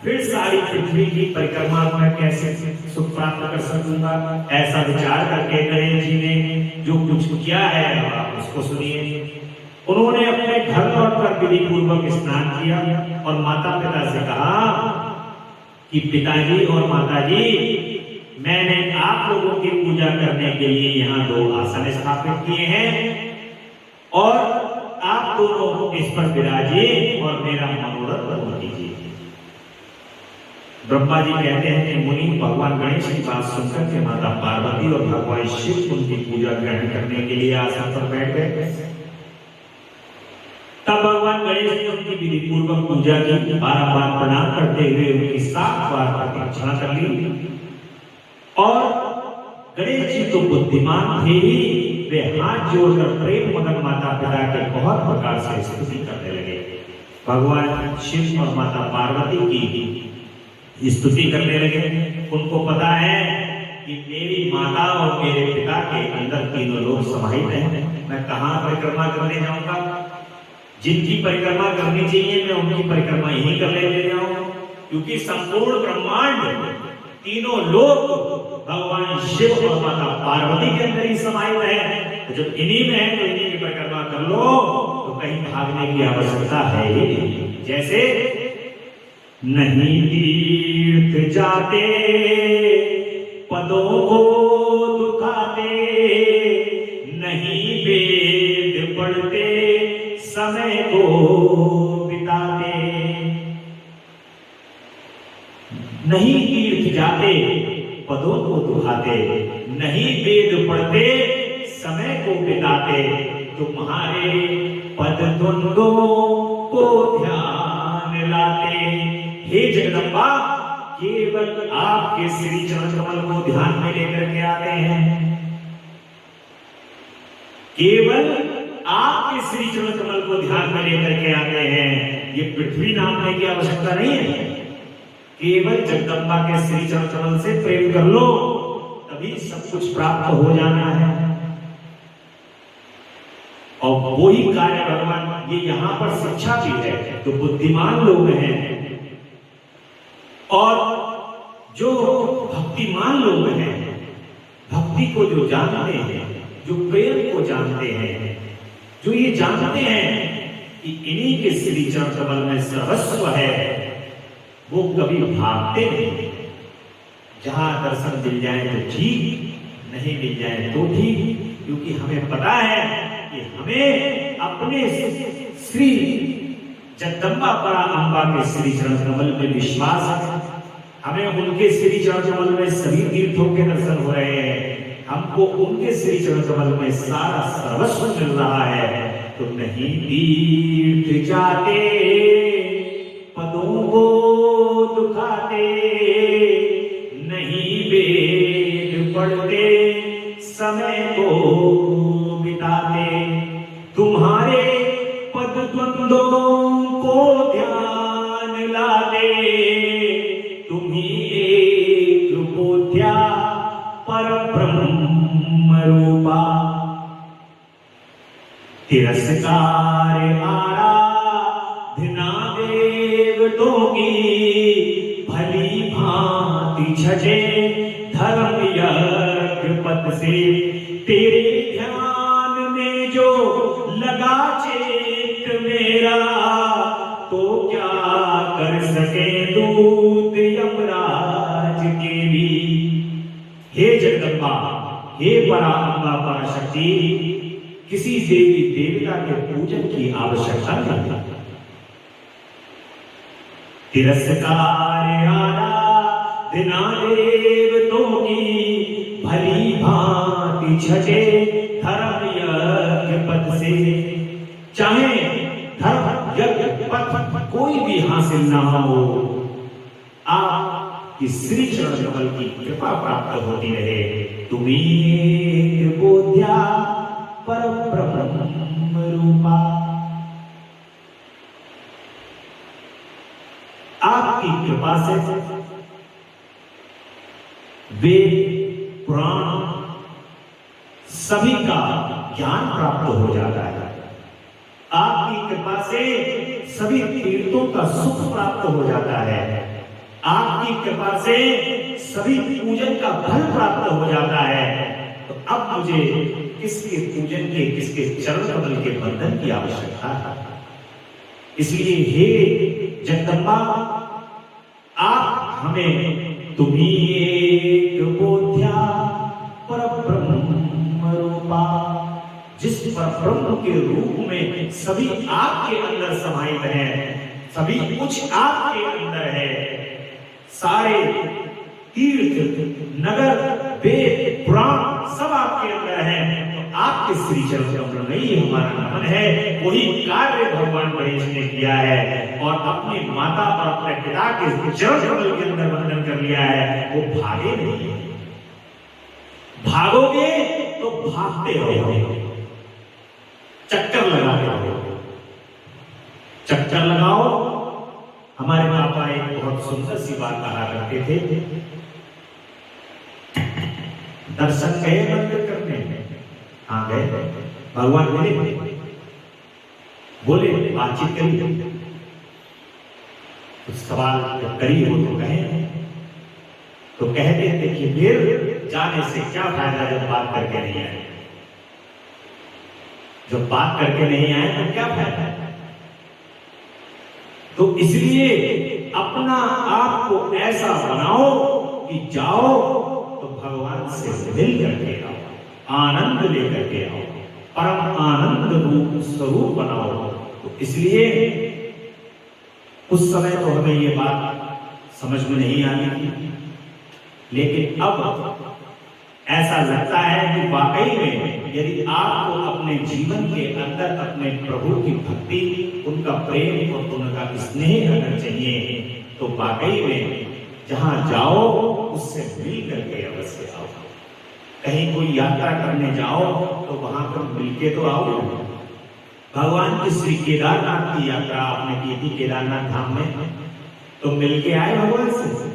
Speaker 1: फिर सारी पृथ्वी की परिक्रमा में कैसे सुख प्राप्त कर सकूंगा, ऐसा विचार करके गणेश जी ने जो कुछ किया है आप उसको सुनिए। उन्होंने अपने घर लौटकर विधि पूर्वक स्नान किया और माता पिता से कहा कि पिताजी और माताजी, मैंने आप लोगों की पूजा करने के लिए यहाँ 2 आसन स्थापित किए हैं और आप दोनों इस पर विराजिए और मेरा मनोरथ पूर्ण कीजिए। ब्रह्मा जी कहते हैं कि मुनि भगवान गणेश की बात सुनकर के माता पार्वती और भगवान शिव उनकी पूजा ग्रहण करने के लिए आसन पर बैठ गए। तब भगवान गणेश ने उनकी विधि पूर्वक पूजा की, बारंबार प्रणाम करते हुए उनकी 7 बार प्रदक्षिणा कर ली। और गणेश जी तो बुद्धिमान थे ही, वे हाथ जोड़कर प्रेम मगन माता पिता के बहुत प्रकार से स्तुति करने लगे। भगवान शिव और माता पार्वती की स्तुति करने लगे। उनको पता है कि मेरी माता और मेरे पिता के अंदर तीनों लोग समाहित हैं। मैं कहाँ परिक्रमा करने जाऊंगा? जिनकी परिक्रमा करनी चाहिए मैं उनकी परिक्रमा यही कर ले जाऊं, क्योंकि संपूर्ण ब्रह्मांड तीनों लोग भगवान शिव और माता पार्वती के अंदर ही समाहित है। तो जब इन्हीं में है तो इन्हीं की परिक्रमा कर लो, तो कहीं भागने की आवश्यकता है ही नहीं। जैसे नहीं तीर्थ जाते पदों को दुखाते, नहीं वेद पढ़ते समय को बिताते। नहीं तीर्थ जाते पदों को दुखाते, नहीं वेद पढ़ते समय को बिताते, तुम्हारे पद द्वंद्वों को ध्यान लाते। हे जगदम्बा, केवल आपके श्री चरण कमल को ध्यान में लेकर के आते हैं। केवल आपके श्री चरण कमल को ध्यान में लेकर के आते हैं। ये पृथ्वी नापने की आवश्यकता नहीं है। केवल जगदम्बा के श्री चरण कमल से प्रेम कर लो, तभी सब कुछ प्राप्त हो जाना है। और वही कार्य भगवान ये यहां पर शिक्षा भी है। तो बुद्धिमान लोग हैं और जो भक्तिमान लोग हैं, भक्ति को जो जानते हैं, जो प्रेम को जानते हैं, जो ये जानते हैं कि इन्हीं के श्री चरण कमल में सर्वस्व है, वो कभी भागते नहीं। जहां दर्शन मिल जाए तो ठीक, नहीं मिल जाए तो ठीक, क्योंकि हमें पता है कि हमें अपने श्री जगदम्बा परा अम्बा के श्री चरण कमल में विश्वास है। हमें उनके श्री चरण कमल में सभी तीर्थों के दर्शन हो रहे हैं। हमको उनके श्री चरण कमल में सारा सर्वस्व मिल रहा है। तो नहीं तीर्थ जाते पदों को दुखाते, नहीं वेद पढ़ते समय को बिताते, तुम्हारे पद द्वंद्वों को ध्यान लाते, तुम्ही एक बोध्या परब्रह्म रूपा। तिरस्कार आराधना देवतों की, भली भांति छजे धर्म यज्ञ पद से। तेरे ध्यान में जो लगा चेत मेरा, तो क्या कर सके दूत यमराज के भी। हे जगदम्बा, हे पराम्बा पराशक्ति, किसी देवी देवता के पूजन की आवश्यकता नहीं। तिरस्कार आराधना देवतों की, भली भांति छजे धर्म यज्ञ पद से। चाहे धर्म यज्ञ पद कोई भी हासिल ना हो, आप इस श्री चरण कमल की कृपा प्राप्त होती रहे। तुम्ही बोध्या परब्रह्म रूपा। आपकी कृपा से वेद पुराण सभी का ज्ञान प्राप्त हो जाता है। आपकी कृपा से सभी तीर्थों का सुख प्राप्त हो जाता है। आपकी कृपा से सभी पूजन का फल प्राप्त हो जाता है। तो अब मुझे किसके पूजन के, किसके चरण कमल के बंधन की आवश्यकता है। इसलिए हे जगदम्बा, आप हमें तुम्ही एक बोध्या पर ब्रह्म रूपा, जिस पर ब्रह्म के रूप में सभी आपके अंदर समाहित हैं, सभी कुछ आपके अंदर है, सारे तीर्थ नगर वेद पुराण सब आपके अंदर है। तो आपके श्री चरण कमल में ही हमारा नमन है। वही कार्य भगवान गणेश ने किया है और अपनी माता और अपने पिता के चरण कमल के अंदर वंदन कर लिया है। वो भागे नहीं, भागोगे तो भागते रहोगे, चक्कर लगाते रहोगे। चक्कर लगाओ। हमारे पापा एक बहुत सुंदर सी बात कहा करते थे, दर्शन गए मंदिर करने, हाँ गए, भगवान मिले, बोले, बातचीत करी, कुछ सवाल जब करी हो तो कहे, तो कहते थे कि फिर जाने से क्या फायदा जब बात करके नहीं आए, जब बात करके नहीं आए तो क्या फायदा। तो इसलिए अपना आप को ऐसा बनाओ कि जाओ तो भगवान से मिल करके आओ, आनंद लेकर के आओ, परम आनंद रूप स्वरूप बनाओ। तो इसलिए उस समय तो हमें ये बात समझ में नहीं आती थी, लेकिन अब ऐसा लगता है कि वाकई में यदि आपको अपने जीवन के अंदर अपने प्रभु की भक्ति, उनका प्रेम और उनका स्नेह अगर चाहिए तो वाकई में जहां जाओ उससे मिल करके अवश्य आओ। कहीं कोई यात्रा करने जाओ तो वहां पर मिलके तो आओ। भगवान की श्री केदारनाथ की यात्रा आपने की थी, केदारनाथ धाम में, तो मिलके आए भगवान से।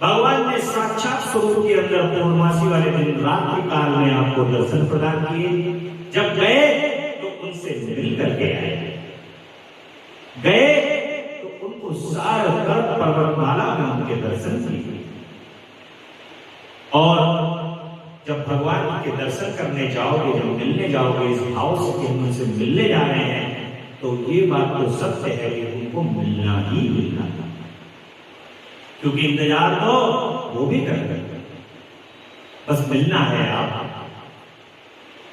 Speaker 1: भगवान ने साक्षात स्वरूप के अंदर पूर्णमासी वाले दिन रात्रि काल में आपको दर्शन प्रदान किए। जब गए तो उनसे मिल करके आए, गए तो उनको सार कर पर्वतमाला में उनके दर्शन किए। और जब भगवान के दर्शन करने जाओगे, जब मिलने जाओगे इस भाव से कि हम उनसे मिलने जा रहे हैं, तो ये बात तो सत्य है कि उनको मिलना ही मिलना, क्योंकि इंतजार तो वो भी कर रहे हैं, बस मिलना है आप।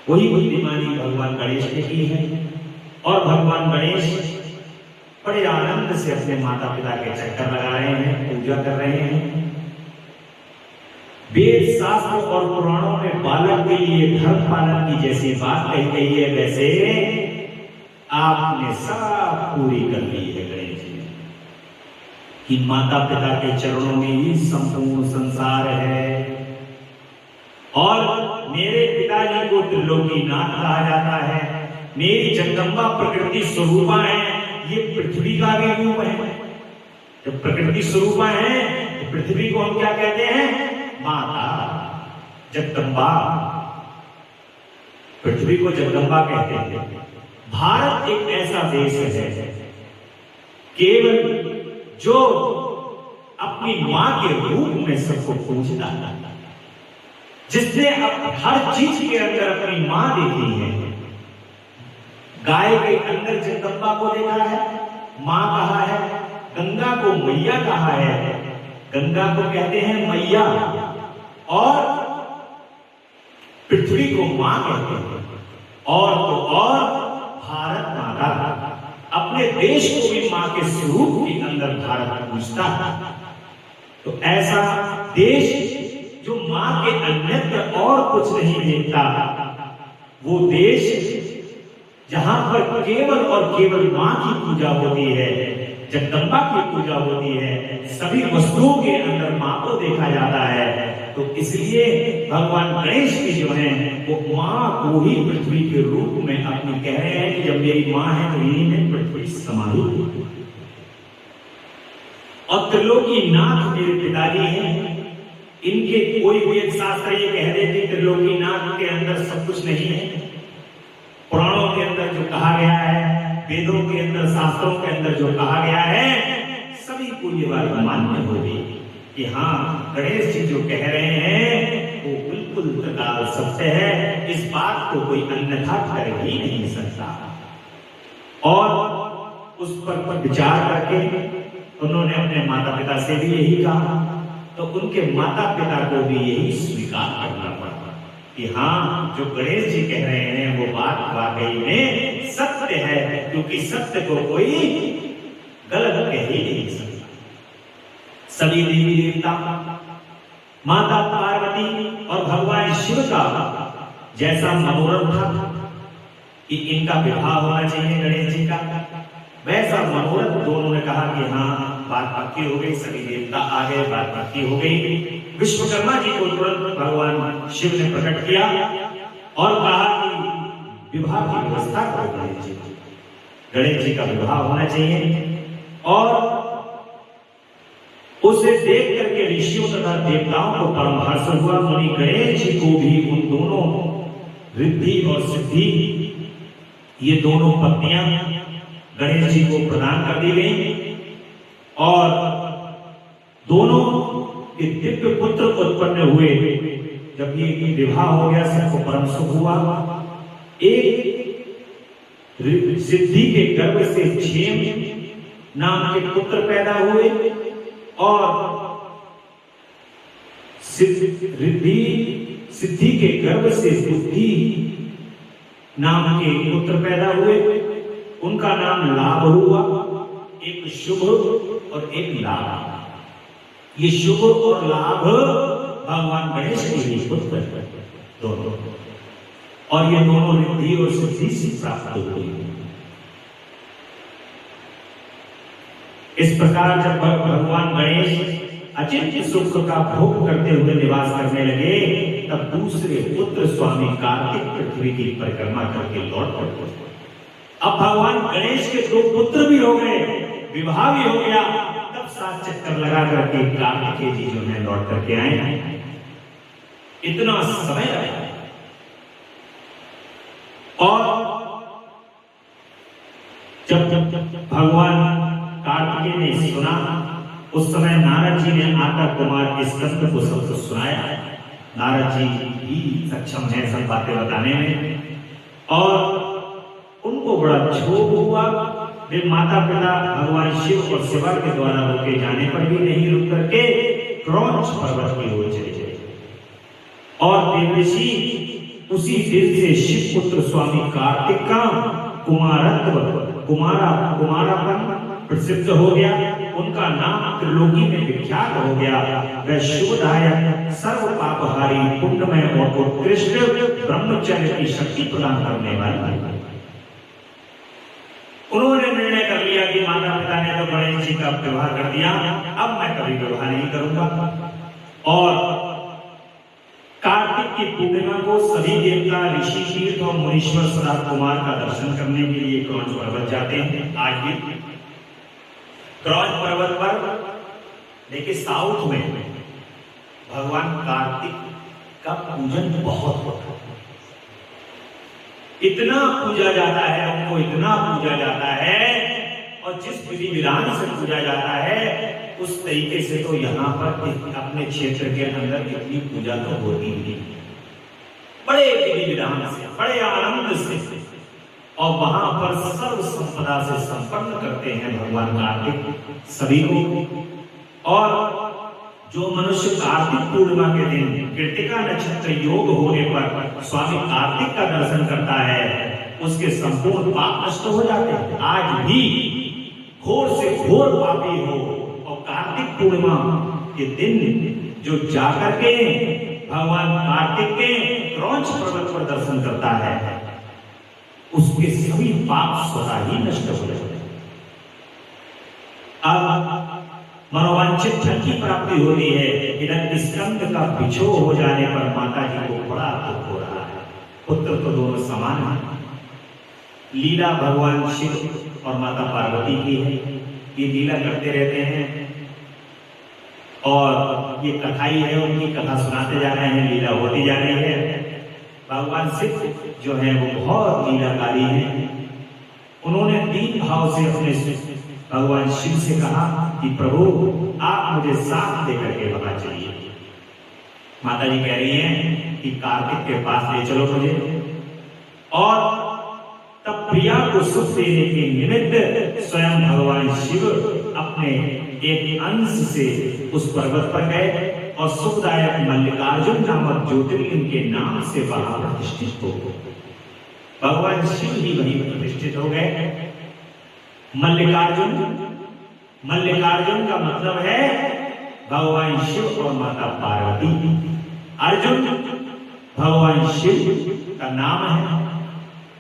Speaker 1: वही बुद्धिमानी भगवान गणेश ने की है। और भगवान गणेश बड़े आनंद से अपने माता पिता के चक्कर लगा रहे हैं, पूजा कर रहे हैं। वेद शास्त्र और पुराणों में बालक के लिए धर्म पालन की जैसी बात कही गई है, वैसे आपने सब पूरी कर ली है गणेश जी कि माता पिता के चरणों में ही संपूर्ण संसार है। और मेरे पिताजी को त्रिलोकीनाथ कहा जाता है, मेरी जगदम्बा प्रकृति स्वरूपा है, ये पृथ्वी का भी रूप है। जब प्रकृति स्वरूपा है तो पृथ्वी को हम क्या कहते हैं? माता जगदम्बा, पृथ्वी को जगदम्बा कहते हैं। भारत एक ऐसा देश है केवल जो अपनी मां के रूप में सबको पूजता है, जिसने हर चीज के अंदर अपनी मां देखी है। गाय के अंदर जगदम्बा को देखा है, मां कहा है। गंगा को मैया कहा है, गंगा को कहते हैं मैया। और पृथ्वी को मां कहते हैं। और तो और भारत माता अपने देश को भी मां के स्वरूप के अंदर भारत पूजता है। तो ऐसा देश जो मां के अन्यत्र और कुछ नहीं देखता, वो देश जहां पर केवल और केवल मां की पूजा होती है, जगदम्बा की पूजा होती है, सभी वस्तुओं के अंदर मां को देखा जाता है। तो इसलिए भगवान गणेश की जो है वो मां को ही पृथ्वी के रूप में अपनी कह रहे हैं कि जब मेरी मां है तो यही में पृथ्वी समाई। और त्रिलोकीनाथ मेरे पिताजी हैं, इनके कोई वेद शास्त्र ये कह देते त्रिलोकीनाथ के अंदर सब कुछ नहीं है। पुराणों के अंदर जो कहा गया है, वेदों के अंदर, शास्त्रों के अंदर जो कहा गया है, सभी को ये बात मान्य होगी कि हाँ, गणेश जी जो कह रहे हैं वो बिल्कुल तकाल सत्य है। इस बात को कोई अन्यथा कर ही नहीं सकता। और उस पर विचार करके उन्होंने अपने माता पिता से भी यही कहा, तो उनके माता पिता को भी यही स्वीकार करना पड़ा कि हाँ, जो गणेश जी कह रहे हैं वो बात वाकई में सत्य है, क्योंकि सत्य को कोई गलत कह ही नहीं सकता। सभी देवी देवता, माता पार्वती और भगवान शिव का जैसा मनोरथ था कि इनका विवाह होना चाहिए गणेश जी का, वैसा मनोरथ दोनों ने कहा कि हाँ, बात पक्की हो गई, सभी देवता आ गए, बात पक्की हो गई। विश्वकर्मा जी को तुरंत भगवान शिव ने प्रकट किया और कहा कि विवाह की व्यवस्था करो गणेश जी, गणेश जी का विवाह होना चाहिए। और उसे देख करके ऋषियों तथा देवताओं को परम हर्ष हुआ। मुनि गणेश जी को भी उन दोनों रिद्धि और सिद्धि, ये दोनों पत्नियां गणेश जी को प्रदान कर दी गई और दोनों के दिव्य पुत्र उत्पन्न हुए। जब ये विवाह हो गया, सबको परम सुख हुआ। एक सिद्धि के गर्भ से क्षेम नाम के पुत्र पैदा हुए और सिद्धि के गर्भ से बुद्धि नाम के पुत्र पैदा हुए। उनका नाम लाभ हुआ, एक शुभ और एक लाभ। ये शुभ और लाभ भगवान गणेश के ही पुत्र दोनों, और ये दोनों रिद्धि और सिद्धि से प्राप्त हुए। इस प्रकार जब भगवान गणेश अचिंत्य सुख का भोग करते हुए निवास करने लगे, तब दूसरे पुत्र स्वामी कार्तिक पृथ्वी की परिक्रमा करके लौट पड़े। अब भगवान गणेश के दो पुत्र भी हो गए, विवाह भी हो गया, तब 7 चक्कर लगा करके कार्तिकेय जी जो है लौट करके आए। इतना समय लगा और जब भगवान कार्तिकेय ने सुना, उस समय नारद जी ने आकर कुमार स्कंद को सब कुछ सुनाया। नारद जी भी सक्षम है सब बातें बताने में, और उनको बड़ा क्षोभ हुआ। वे माता पिता भगवान शिव और शिवा के द्वारा रोके जाने पर भी नहीं रुक करके क्रौंच पर्वत की ओर चले गए और देवऋषि उसी दिन से शिव पुत्र स्वामी कार्तिक का कुमारापन प्रसिद्ध हो गया। उनका नाम त्रिलोकी में विख्यात हो गया। वह शुभदायक, सर्व पापहारी, पुण्यमय और उत्कृष्ट ब्रह्मचर्य की शक्ति प्रदान करने वाले। उन्होंने निर्णय कर लिया कि माता पिता ने तो गणेश जी का विवाह कर दिया, अब मैं कभी विवाह नहीं करूंगा। और कार्तिक की पूर्णिमा को सभी देवता, ऋषि, तीर्थ और मुनीश्वर सदा कुमार का दर्शन करने के लिए क्रौंच पर्वत जाते हैं। आज भी क्रौंच पर्वत पर देखिए, साउथ में भगवान कार्तिक का पूजन बहुत होता है। इतना पूजा जाता है, उनको इतना पूजा जाता है, और जिस विधि विधान से पूजा जाता है उस तरीके से तो यहाँ पर अपने क्षेत्र के अंदर इतनी पूजा तो होती नहीं। बड़े विधि विधान से, बड़े आनंद से, और वहां पर सर्व संपदा से संपन्न करते हैं भगवान कार्तिक सभी को। और जो मनुष्य कार्तिक पूर्णिमा के दिन कृतिका नक्षत्र योग होने पर स्वामी कार्तिक का दर्शन करता है, उसके संपूर्ण पाप नष्ट हो जाते हैं। आज भी घोर से घोर पापी हो और कार्तिक पूर्णिमा के दिन जो जाकर के भगवान कार्तिक के क्रौंच पर्वत पर दर्शन करता है, उसके सभी पाप स्वतः ही नष्ट हो जाते हैं। अब मनोवांछित धन की प्राप्ति हो रही है। इधर स्कंद का बिछोह हो जाने पर माता जी को बड़ा दुख हो रहा है। पुत्र तो दोनों समान हैं। लीला भगवान शिव और माता पार्वती की है, ये लीला करते रहते हैं और ये कथाई है, उनकी कथा सुनाते जा रहे हैं, लीला होती जा रही है। भगवान शिव जो है वो बहुत लीलाकारी है। उन्होंने दीन भाव से अपने भगवान शिव से कहा कि प्रभु आप मुझे साथ लेकर के वहां चलिए। माता जी कह रही हैं कि कार्तिक के पास ले चलो मुझे। और तब प्रिया को सुख देने के निमित्त स्वयं भगवान शिव अपने एक अंश से उस पर्वत पर गए और सुखदायक मल्लिकार्जुन नामक ज्योतिर्लिंग के नाम से वहां प्रतिष्ठित हो गए। भगवान शिव ही वहीं प्रतिष्ठित हो गए। मल्लिकार्जुन, मल्लिकार्जुन का मतलब है भगवान शिव और माता पार्वती। अर्जुन भगवान शिव का नाम है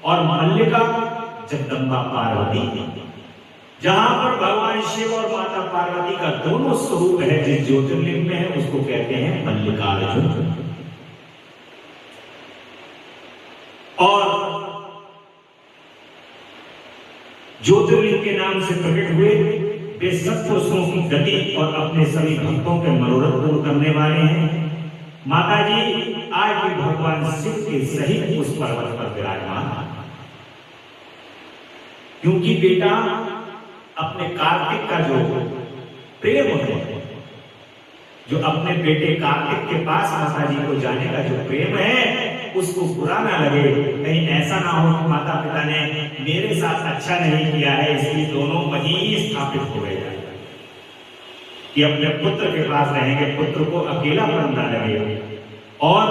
Speaker 1: और मल्लिका जगदम्बा पार्वती। जहां पर भगवान शिव और माता पार्वती का दोनों स्वरूप है, जिस ज्योतिर्लिंग में है उसको कहते हैं मल्लिकार्जुन। और ज्योतिर्लिंग के नाम से प्रकट हुए वे सत्पुरुषों की गति और अपने सभी भक्तों के मनोरथ पूर्ण करने वाले हैं। माता जी आज भी भगवान शिव के सहित उस पर्वत पर विराजमान है, क्योंकि बेटा अपने कार्तिक का जो प्रेम है, जो अपने बेटे कार्तिक के पास माता जी को जाने का जो प्रेम है, उसको बुरा ना लगे। कहीं ऐसा ना हो कि माता पिता ने मेरे साथ अच्छा नहीं किया है इसलिए दोनों वहीं स्थापित हो गए, कि अपने पुत्र के पास रहेंगे, पुत्र को अकेलापन ना लगे। और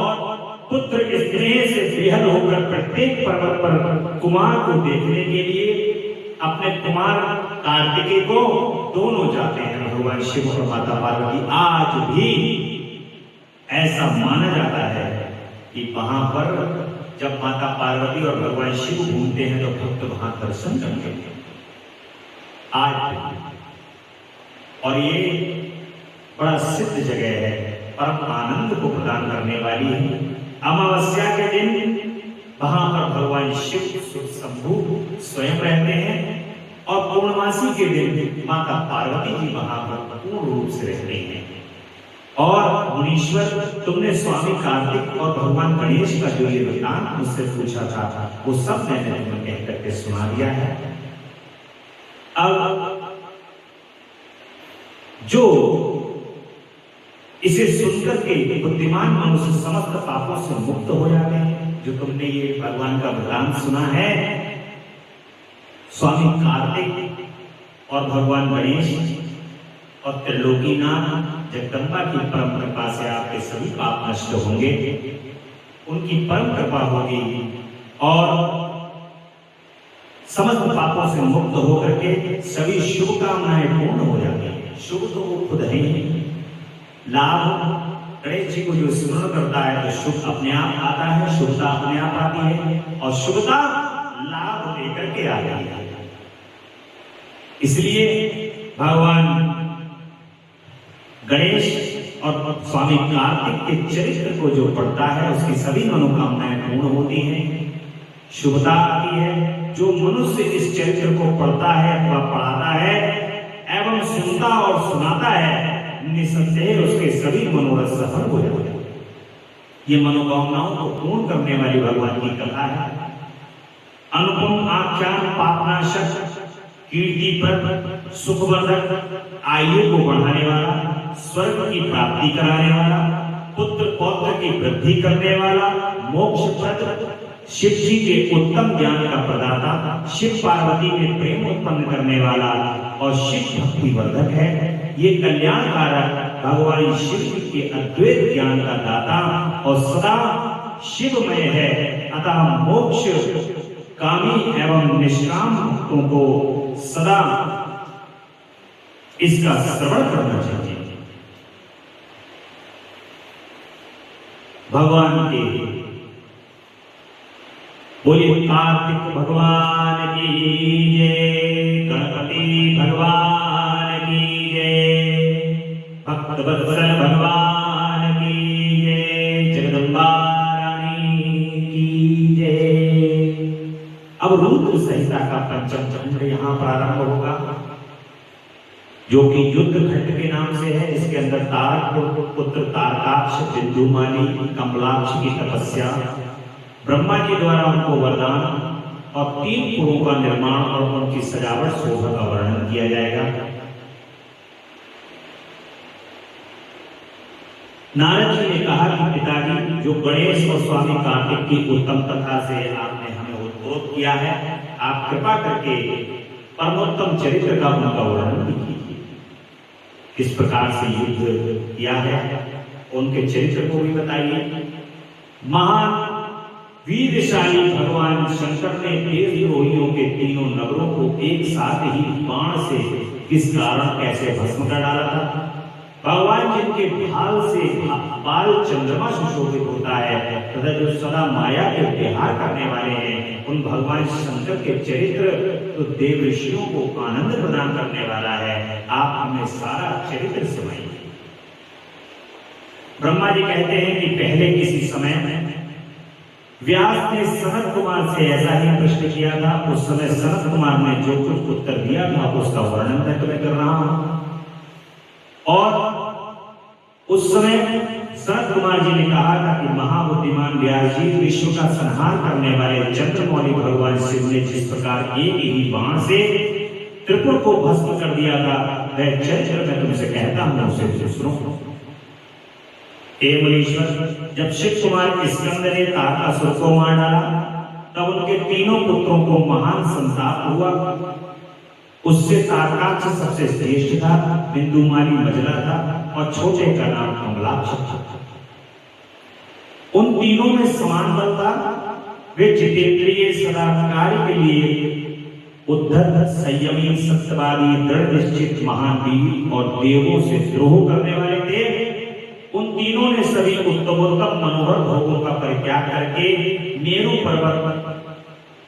Speaker 1: पुत्र स्नेह से बेहद होकर प्रत्येक पर्वत पर कुमार को देखने के लिए अपने कुमार कार्तिकेय को दोनों जाते हैं, भगवान शिव और माता पार्वती। आज भी ऐसा माना जाता है कि वहां पर जब माता पार्वती और भगवान शिव घूमते हैं तो भक्त वहां दर्शन करते हैं आज। और ये बड़ा सिद्ध जगह है, परम आनंद को प्रदान करने वाली है। अमावस्या के दिन वहां पर भगवान शिव शंभु स्वयं रहते हैं और पूर्णमासी के दिन माता पार्वती जी वहां पर पूर्ण रूप से रहते हैं। और मुनीश्वर, तुमने स्वामी कार्तिक और भगवान गणेश का जो ये वृत्तांत मुझसे पूछा था, वो सब मैंने तुम्हें कह करके सुना दिया है। अब जो इसे सुनकर के बुद्धिमान मनुष्य समस्त पापों से मुक्त हो जाते हैं, जो तुमने ये भगवान का वरदान सुना है, स्वामी कार्तिक और भगवान गणेश और त्रिलोकीनाथ जगदम्बा की परम कृपा से आपके सभी पाप नष्ट होंगे, उनकी परम कृपा होगी और समस्त पापों से मुक्त होकर के सभी शुभ कामनाएं पूर्ण हो जाती हैं। शुभ तो वो खुद है ही, लाभ गणेश जी को जो स्मरण करता है तो शुभ अपने आप आता है, शुभता अपने आप आती है और शुभता लाभ लेकर के आ जाती है। इसलिए भगवान गणेश और स्वामी कार्तिक के चरित्र को जो पढ़ता है उसकी सभी मनोकामनाएं पूर्ण होती हैं, शुभता आती है। जो मनुष्य इस चरित्र को पढ़ता है अथवा पढ़ाता है एवं सुनता और सुनाता है, निसंदेह उसके सभी मनोरथ सफल हो जाते हैं। ये मनोकामनाओं को पूर्ण करने वाली भगवान की कथा है। अनुपम आख्यान, पापनाशक, कीर्तिप्रद, सुखवर्धक, आयु को बढ़ाने वाला, स्वर्ग की प्राप्ति कराने वाला, पुत्र पौत्र की वृद्धि करने वाला, मोक्षप्रद, शिव जी के उत्तम ज्ञान का प्रदाता, शिव पार्वती में प्रेम उत्पन्न करने वाला और शिव भक्ति वर्धक है। ये कल्याणकारक भगवान शिव जी के अद्वैत ज्ञान का दाता और सदा शिवमय है। अतः मोक्ष कामी एवं निष्काम भक्तों को सदा इसका श्रवण करना चाहिए। भगवान के बोलिए कार्तिक भगवान की जय, गणपति भगवान की जय, भक्त वत्सल भगवान की जय, जगदम्बा रानी की जय। अब रुद्र संहिता का पंचम खंड यहाँ प्रारंभ होगा, जो कि युद्ध खंड के नाम से है। इसके अंदर तारक पुत्र तारकाक्ष, बिंदुमाली, कमलाक्ष की तपस्या, ब्रह्मा जी द्वारा उनको वरदान और 3 कुओं का निर्माण और उनकी सजावट शोभा का वर्णन किया जाएगा। नारद जी ने कहा कि पिताजी, जो गणेश और स्वामी कार्तिक की उत्तम कथा से आपने हमें उद्बोध किया है, आप कृपा करके परमोत्तम चरित्र का उनका वर्णन कीजिए। किस प्रकार से युद्ध किया है उनके चरित्र को भी बताइए। महान वीरशाली भगवान शंकर ने देवद्रोहियों के तीनों नगरों को एक साथ ही बाण से किस कारण कैसे भस्म कर डाला था। भगवान जिनके भाल से बाल चंद्रमा सुशोभित होता है तथा जो सदा माया के विहार करने वाले हैं उन भगवान शंकर के चरित्र तो देव ऋषियों को आनंद प्रदान करने वाला है। आप हमें सारा चरित्र सुनाइए। ब्रह्मा जी कहते हैं कि पहले किसी समय में व्यास ने सनत कुमार से ऐसा ही प्रश्न किया था। उस समय सनत कुमार ने जो कुछ उत्तर दिया था उसका वर्णन मैं तुम्हें कर रहा हूं। और उस समय सनत कुमार जी ने कहा था कि महाबुद्धिमान व्यास जी विश्व का संहार करने वाले चंद्रमौली भगवान शिव ने जिस प्रकार एक ही बाण से त्रिपुर को भस्म कर दिया था वह चरित्र मैं तुमसे कहता हूं उसे सुनो। हे मुनीश्वर, जब शिव कुमार स्कंद ने तारकासुर को मार डाला तब उनके तीनों पुत्रों को महान संताप हुआ। उससे तारकाक्ष सबसे श्रेष्ठ था, बिंदुमाली मजला था और छोटे का नाम कमलाक्ष था। उन तीनों में समान बल था। वे जितेंद्रिय सदा कार्य के लिए उद्धत, संयमी, सत्यवादी, दृढ़ निश्चित, महान वीर और देवों से द्रोह करने वाले थे। उन तीनों ने सभी उत्तमोत्तम मनोहर भोगों का परित्याग करके मेरु पर्वत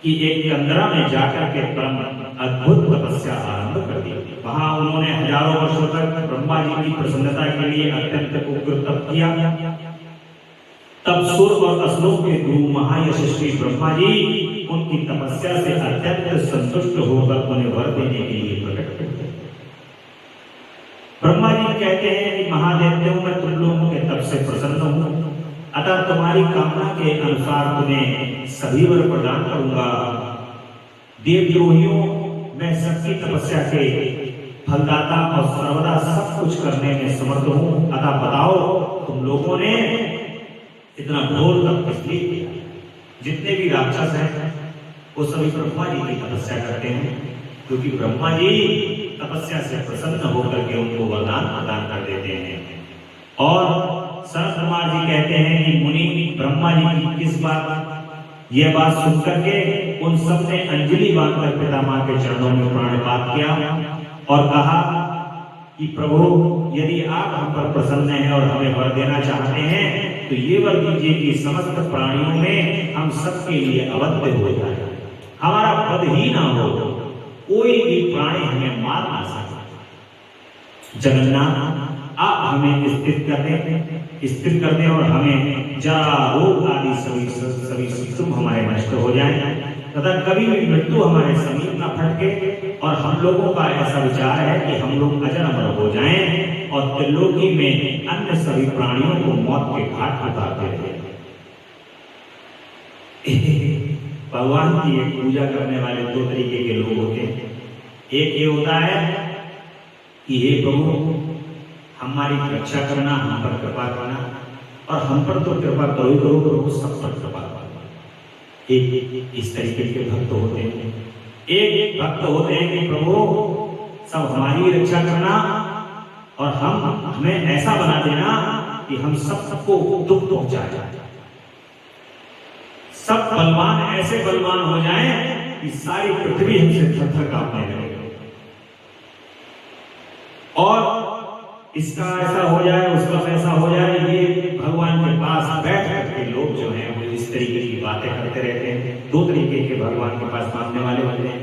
Speaker 1: की एक कंदरा में जाकर के परम अद्भुत तपस्या आरंभ कर दी। वहां उन्होंने हजारों वर्षों तक ब्रह्मा जी की प्रसन्नता के लिए अत्यंत उग्र तप किया। तब सुर और असुरों के गुरु महायशस्वी ब्रह्मा जी उनकी तपस्या से अत्यंत संतुष्ट होकर उन्हें वर देने के लिए प्रकट हुए। ब्रह्मा जी कहते हैं कि महादेवों मैं तुम लोगों के तप से प्रसन्न हूं, अतः तुम्हारी कामना के अनुसार तुम्हें सभी वर प्रदान करूंगा। देवद्रोहियों मैं सबकी तपस्या के फलदाता और सर्वदा सब कुछ करने में समर्थ हूं। अतः बताओ तुम लोगों ने इतना घोर तप किस लिए किया। जितने भी राक्षस हैं वो सभी ब्रह्मा जी की तपस्या करते हैं, क्योंकि ब्रह्मा जी तपस्या से प्रसन्न होकर के उनको वरदान प्रदान कर देते हैं। और सनत कुमार जी कहते हैं कि मुनि ब्रह्मा जी की किस बात यह बात सुनकर के उन सब ने अंजलि बांधकर पितामह के चरणों में प्राणपात किया और कहा कि प्रभु यदि आप हम पर प्रसन्न हैं और हमें वर देना चाहते हैं तो ये वर दीजिए कि समस्त प्राणियों में हम सबके लिए अवध्य हो जाए, हमारा पद ही ना हो, कोई भी प्राणी हमें मार ना सके। जगन्नाथ आप हमें स्थिर कर दें और हमें जरा रोग आदि सभी शत्रु हमारे नष्ट हो जाएं तथा कभी भी मृत्यु हमारे समीप न फटके। और हम लोगों का ऐसा विचार है कि हम लोग अजर अमर हो जाएं और त्रिलोकी में अन्य सभी प्राणियों को मौत के घाट उतारते रहे। भगवान की एक पूजा करने वाले दो तरीके के लोग होते हैं। एक ये होता है कि हे प्रभु हमारी रक्षा करना, हम पर कृपा करना, और हम पर तो कृपा करो ही करो, प्रभु सब पर कृपा करो। एक इस तरीके के भक्त होते हैं। एक भक्त होते हैं कि प्रभु सब हमारी रक्षा करना और हमें ऐसा बना देना कि हम सबको दुख पहुंचा जाए, सब बलवान ऐसे बलवान हो जाएं कि सारी पृथ्वी हमसे थर-थर कांपने लगे। और इसका ऐसा हो जाए, उसका वैसा हो जाए, ये भगवान के पास बैठ करके लोग जो हैं वो इस तरीके की बातें करते रहते हैं। दो तरीके के भगवान के पास मांगने वाले होते हैं।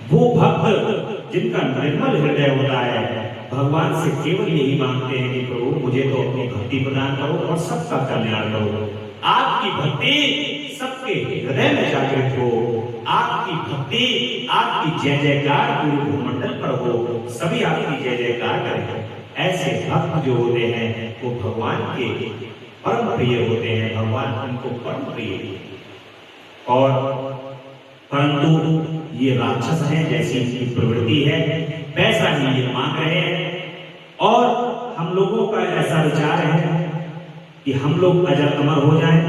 Speaker 1: वो भक्त जिनका निर्मल हृदय होता है भगवान से केवल यही मांगते हैं कि प्रभु मुझे तो अपनी भक्ति प्रदान करो और सबका कल्याण करो। आपकी भक्ति सबके हृदय में जागृत हो, आपकी भक्ति, आपकी जय जयकार पूरे भूमंडल पर हो, सभी आपकी जय जयकार करें। ऐसे भक्त जो होते हैं वो भगवान के परम प्रिय होते हैं, भगवान उनको परम प्रिय। और परंतु ये राक्षस हैं, जैसी इनकी प्रवृत्ति है वैसा ही ये मांग रहे हैं। और हम लोगों का ऐसा विचार है कि हम लोग अजर अमर हो जाएं,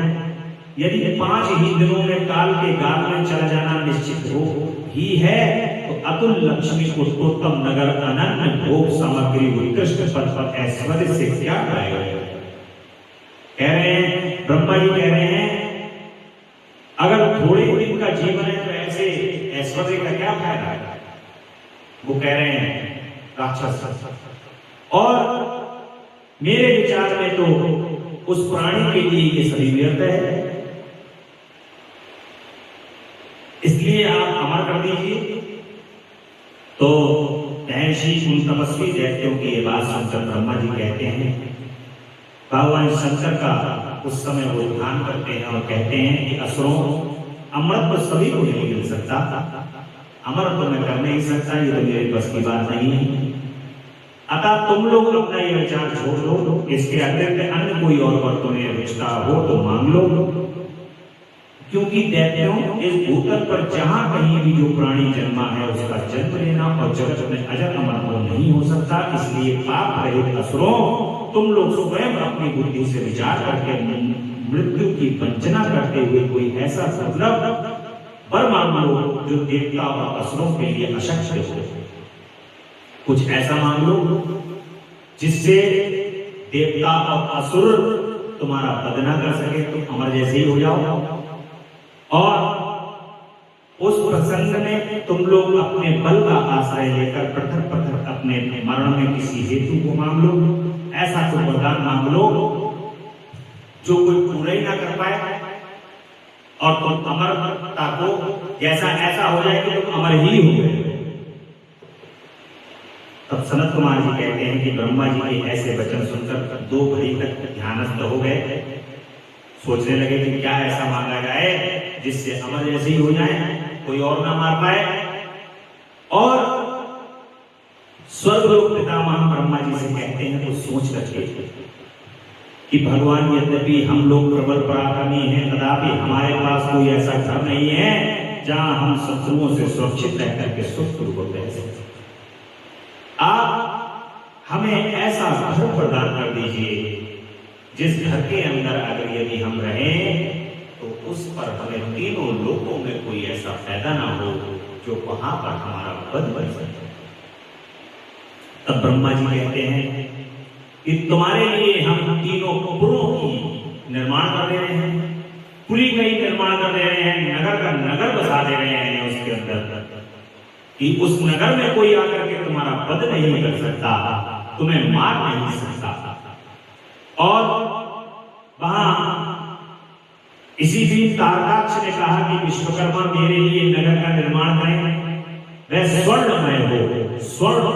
Speaker 1: यदि 5 ही दिनों में काल के गाल में चला जाना निश्चित हो ही है, तो अतुल लक्ष्मी पुरुषोत्तम नगर अनन्य भोग सामग्री उत्कृष्ट पद पर ऐश्वर्य से क्या पाएगा? कह रहे हैं, ब्रह्मा जी कह रहे हैं, अगर थोड़े दिन का जीवन है तो ऐसे ऐश्वर्य का क्या फायदा है? वो कह रहे हैं राक्षस। और मेरे विचार में तो उस प्राणी के लिए ये सभी व्यर्थ है, इसलिए आप अमर कर दीजिए। तो महर्षि उन तपस्वी दैत्यों की ये बात सुनकर ब्रह्मा जी कहते हैं, भगवान शंकर का उस समय वो ध्यान करते हैं और कहते हैं कि असुरों, अमृत तो सभी को नहीं मिल सकता, अमर तो मैं कर नहीं सकता, ये तो मेरे बस की बात नहीं है। अतः तुम लोग अपना ये विचार छोड़ दो, इसके अतिरिक्त अन्य कोई और वर तुम्हें रुचता हो तो मांग लो, क्योंकि दैत्यों, इस भूतल पर जहां कहीं भी जो प्राणी जन्मा है उसका जन्म लेना और जगत में अजर अमर हो नहीं हो सकता। इसलिए पाप रहित असुरों, तुम लोग स्वयं अपनी बुद्धि से विचार करके मृत्यु की वंचना करते हुए कोई ऐसा दुर्लभ वर मांग लो जो देवता और असुरों के लिए अशक्य हो। कुछ ऐसा मांग लो जिससे देवता और असुर तुम्हारा वध ना कर सके, तुम अमर जैसे ही हो जाओ। और उस प्रसंग में तुम लोग अपने बल का आश्रय लेकर पत्थर पत्थर अपने मरण में किसी हेतु को मांग लो, ऐसा कोई वरदान मांग लो जो कोई पूरा ही ना कर पाए, और तुम अमरता को जैसा ऐसा हो जाए कि तुम अमर ही हो गए। तब सनत कुमार जी कहते हैं कि ब्रह्मा जी के ऐसे वचन सुनकर 2 घड़ी तक ध्यानस्थ हो गए, सोचने लगे कि क्या ऐसा मांगा जाए जिससे अमर जैसे ही हो जाए, कोई और ना मार पाए। और स्वर्गलोक पितामह ब्रह्मा जी से कहते हैं, तो सोच रखिए कि भगवान, यद्यपि हम लोग प्रबल पराक्रमी हैं, तथापि हमारे पास कोई ऐसा घर नहीं है जहां हम शत्रुओं से सुरक्षित रह करके सुखपूर्वक रह सकें। आप हमें ऐसा घर प्रदान कर दीजिए जिस घर के अंदर अगर यदि हम रहें तो उस पर हमें तीनों लोकों में कोई ऐसा फायदा ना हो जो वहां पर हमारा वध बन सके। तब ब्रह्मा जी कहते हैं कि तुम्हारे लिए हम तीनों पुरों की निर्माण कर दे रहे हैं, पुरी का ही निर्माण कर दे रहे हैं, नगर का नगर बसा दे रहे हैं उसके अंदर, कि उस नगर में कोई आकर के तुम्हारा वध नहीं कर सकता, तुम्हें मार नहीं सकता। और वहां इसी दिन तारकाक्ष ने कहा कि विश्वकर्मा मेरे लिए नगर का निर्माण करें, वह स्वर्णमय हो, स्वर्ण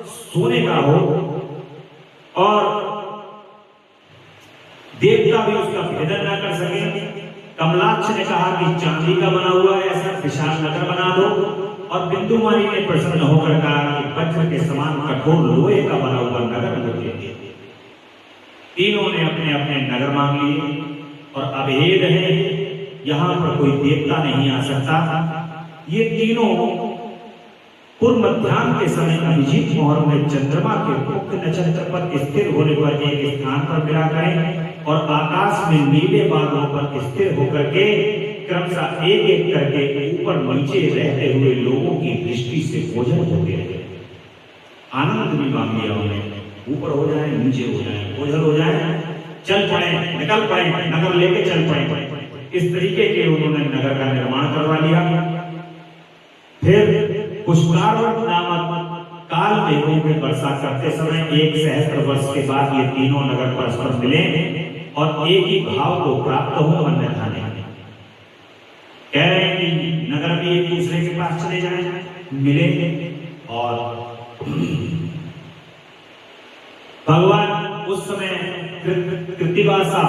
Speaker 1: सोने का हो, और देवता भी उसका भेदन न कर सके। कमलाक्ष ने कहा कि चांदी का बना हुआ ऐसा विशाल नगर बना दो, और बिंदुमारी ने प्रसन्न होकर कहा कि वज्र के समान कठोर लोहे का बना हुआ नगर मुझे। तीनों ने अपने अपने नगर मांग लिए, और अभेद है, यहां पर कोई देवता नहीं आ सकता। ये तीनों पूर्व मध्याह्न के समय अभिजीत मुहूर्त में चंद्रमा के मुख्य नक्षत्र पर स्थिर होने पर एक स्थान पर मिला करें, और आकाश में नीले बादलों पर स्थिर होकर के क्रमशः एक एक करके ऊपर नीचे रहते हुए लोगों की दृष्टि से ओझल होते रहे। आनंद भी मांग लिया उन्हें, ऊपर हो जाए, नीचे हो जाए, ओझल हो जाए, चल पड़े, निकल पड़े, नगर लेके चल पड़े। इस तरीके के उन्होंने नगर का निर्माण करवा लिया। फिर पुष्करावत नामक काल मेघों में वर्षा करते समय 1 सहस्त्र वर्ष के बाद ये तीनों नगर परस्पर मिले और एक ही भाव को प्राप्त हो, अन्यथा नहीं। कह रहे हैं कि नगर भी एक दूसरे के पास चले जाए, मिले, और भगवान उस समय कृतिवासा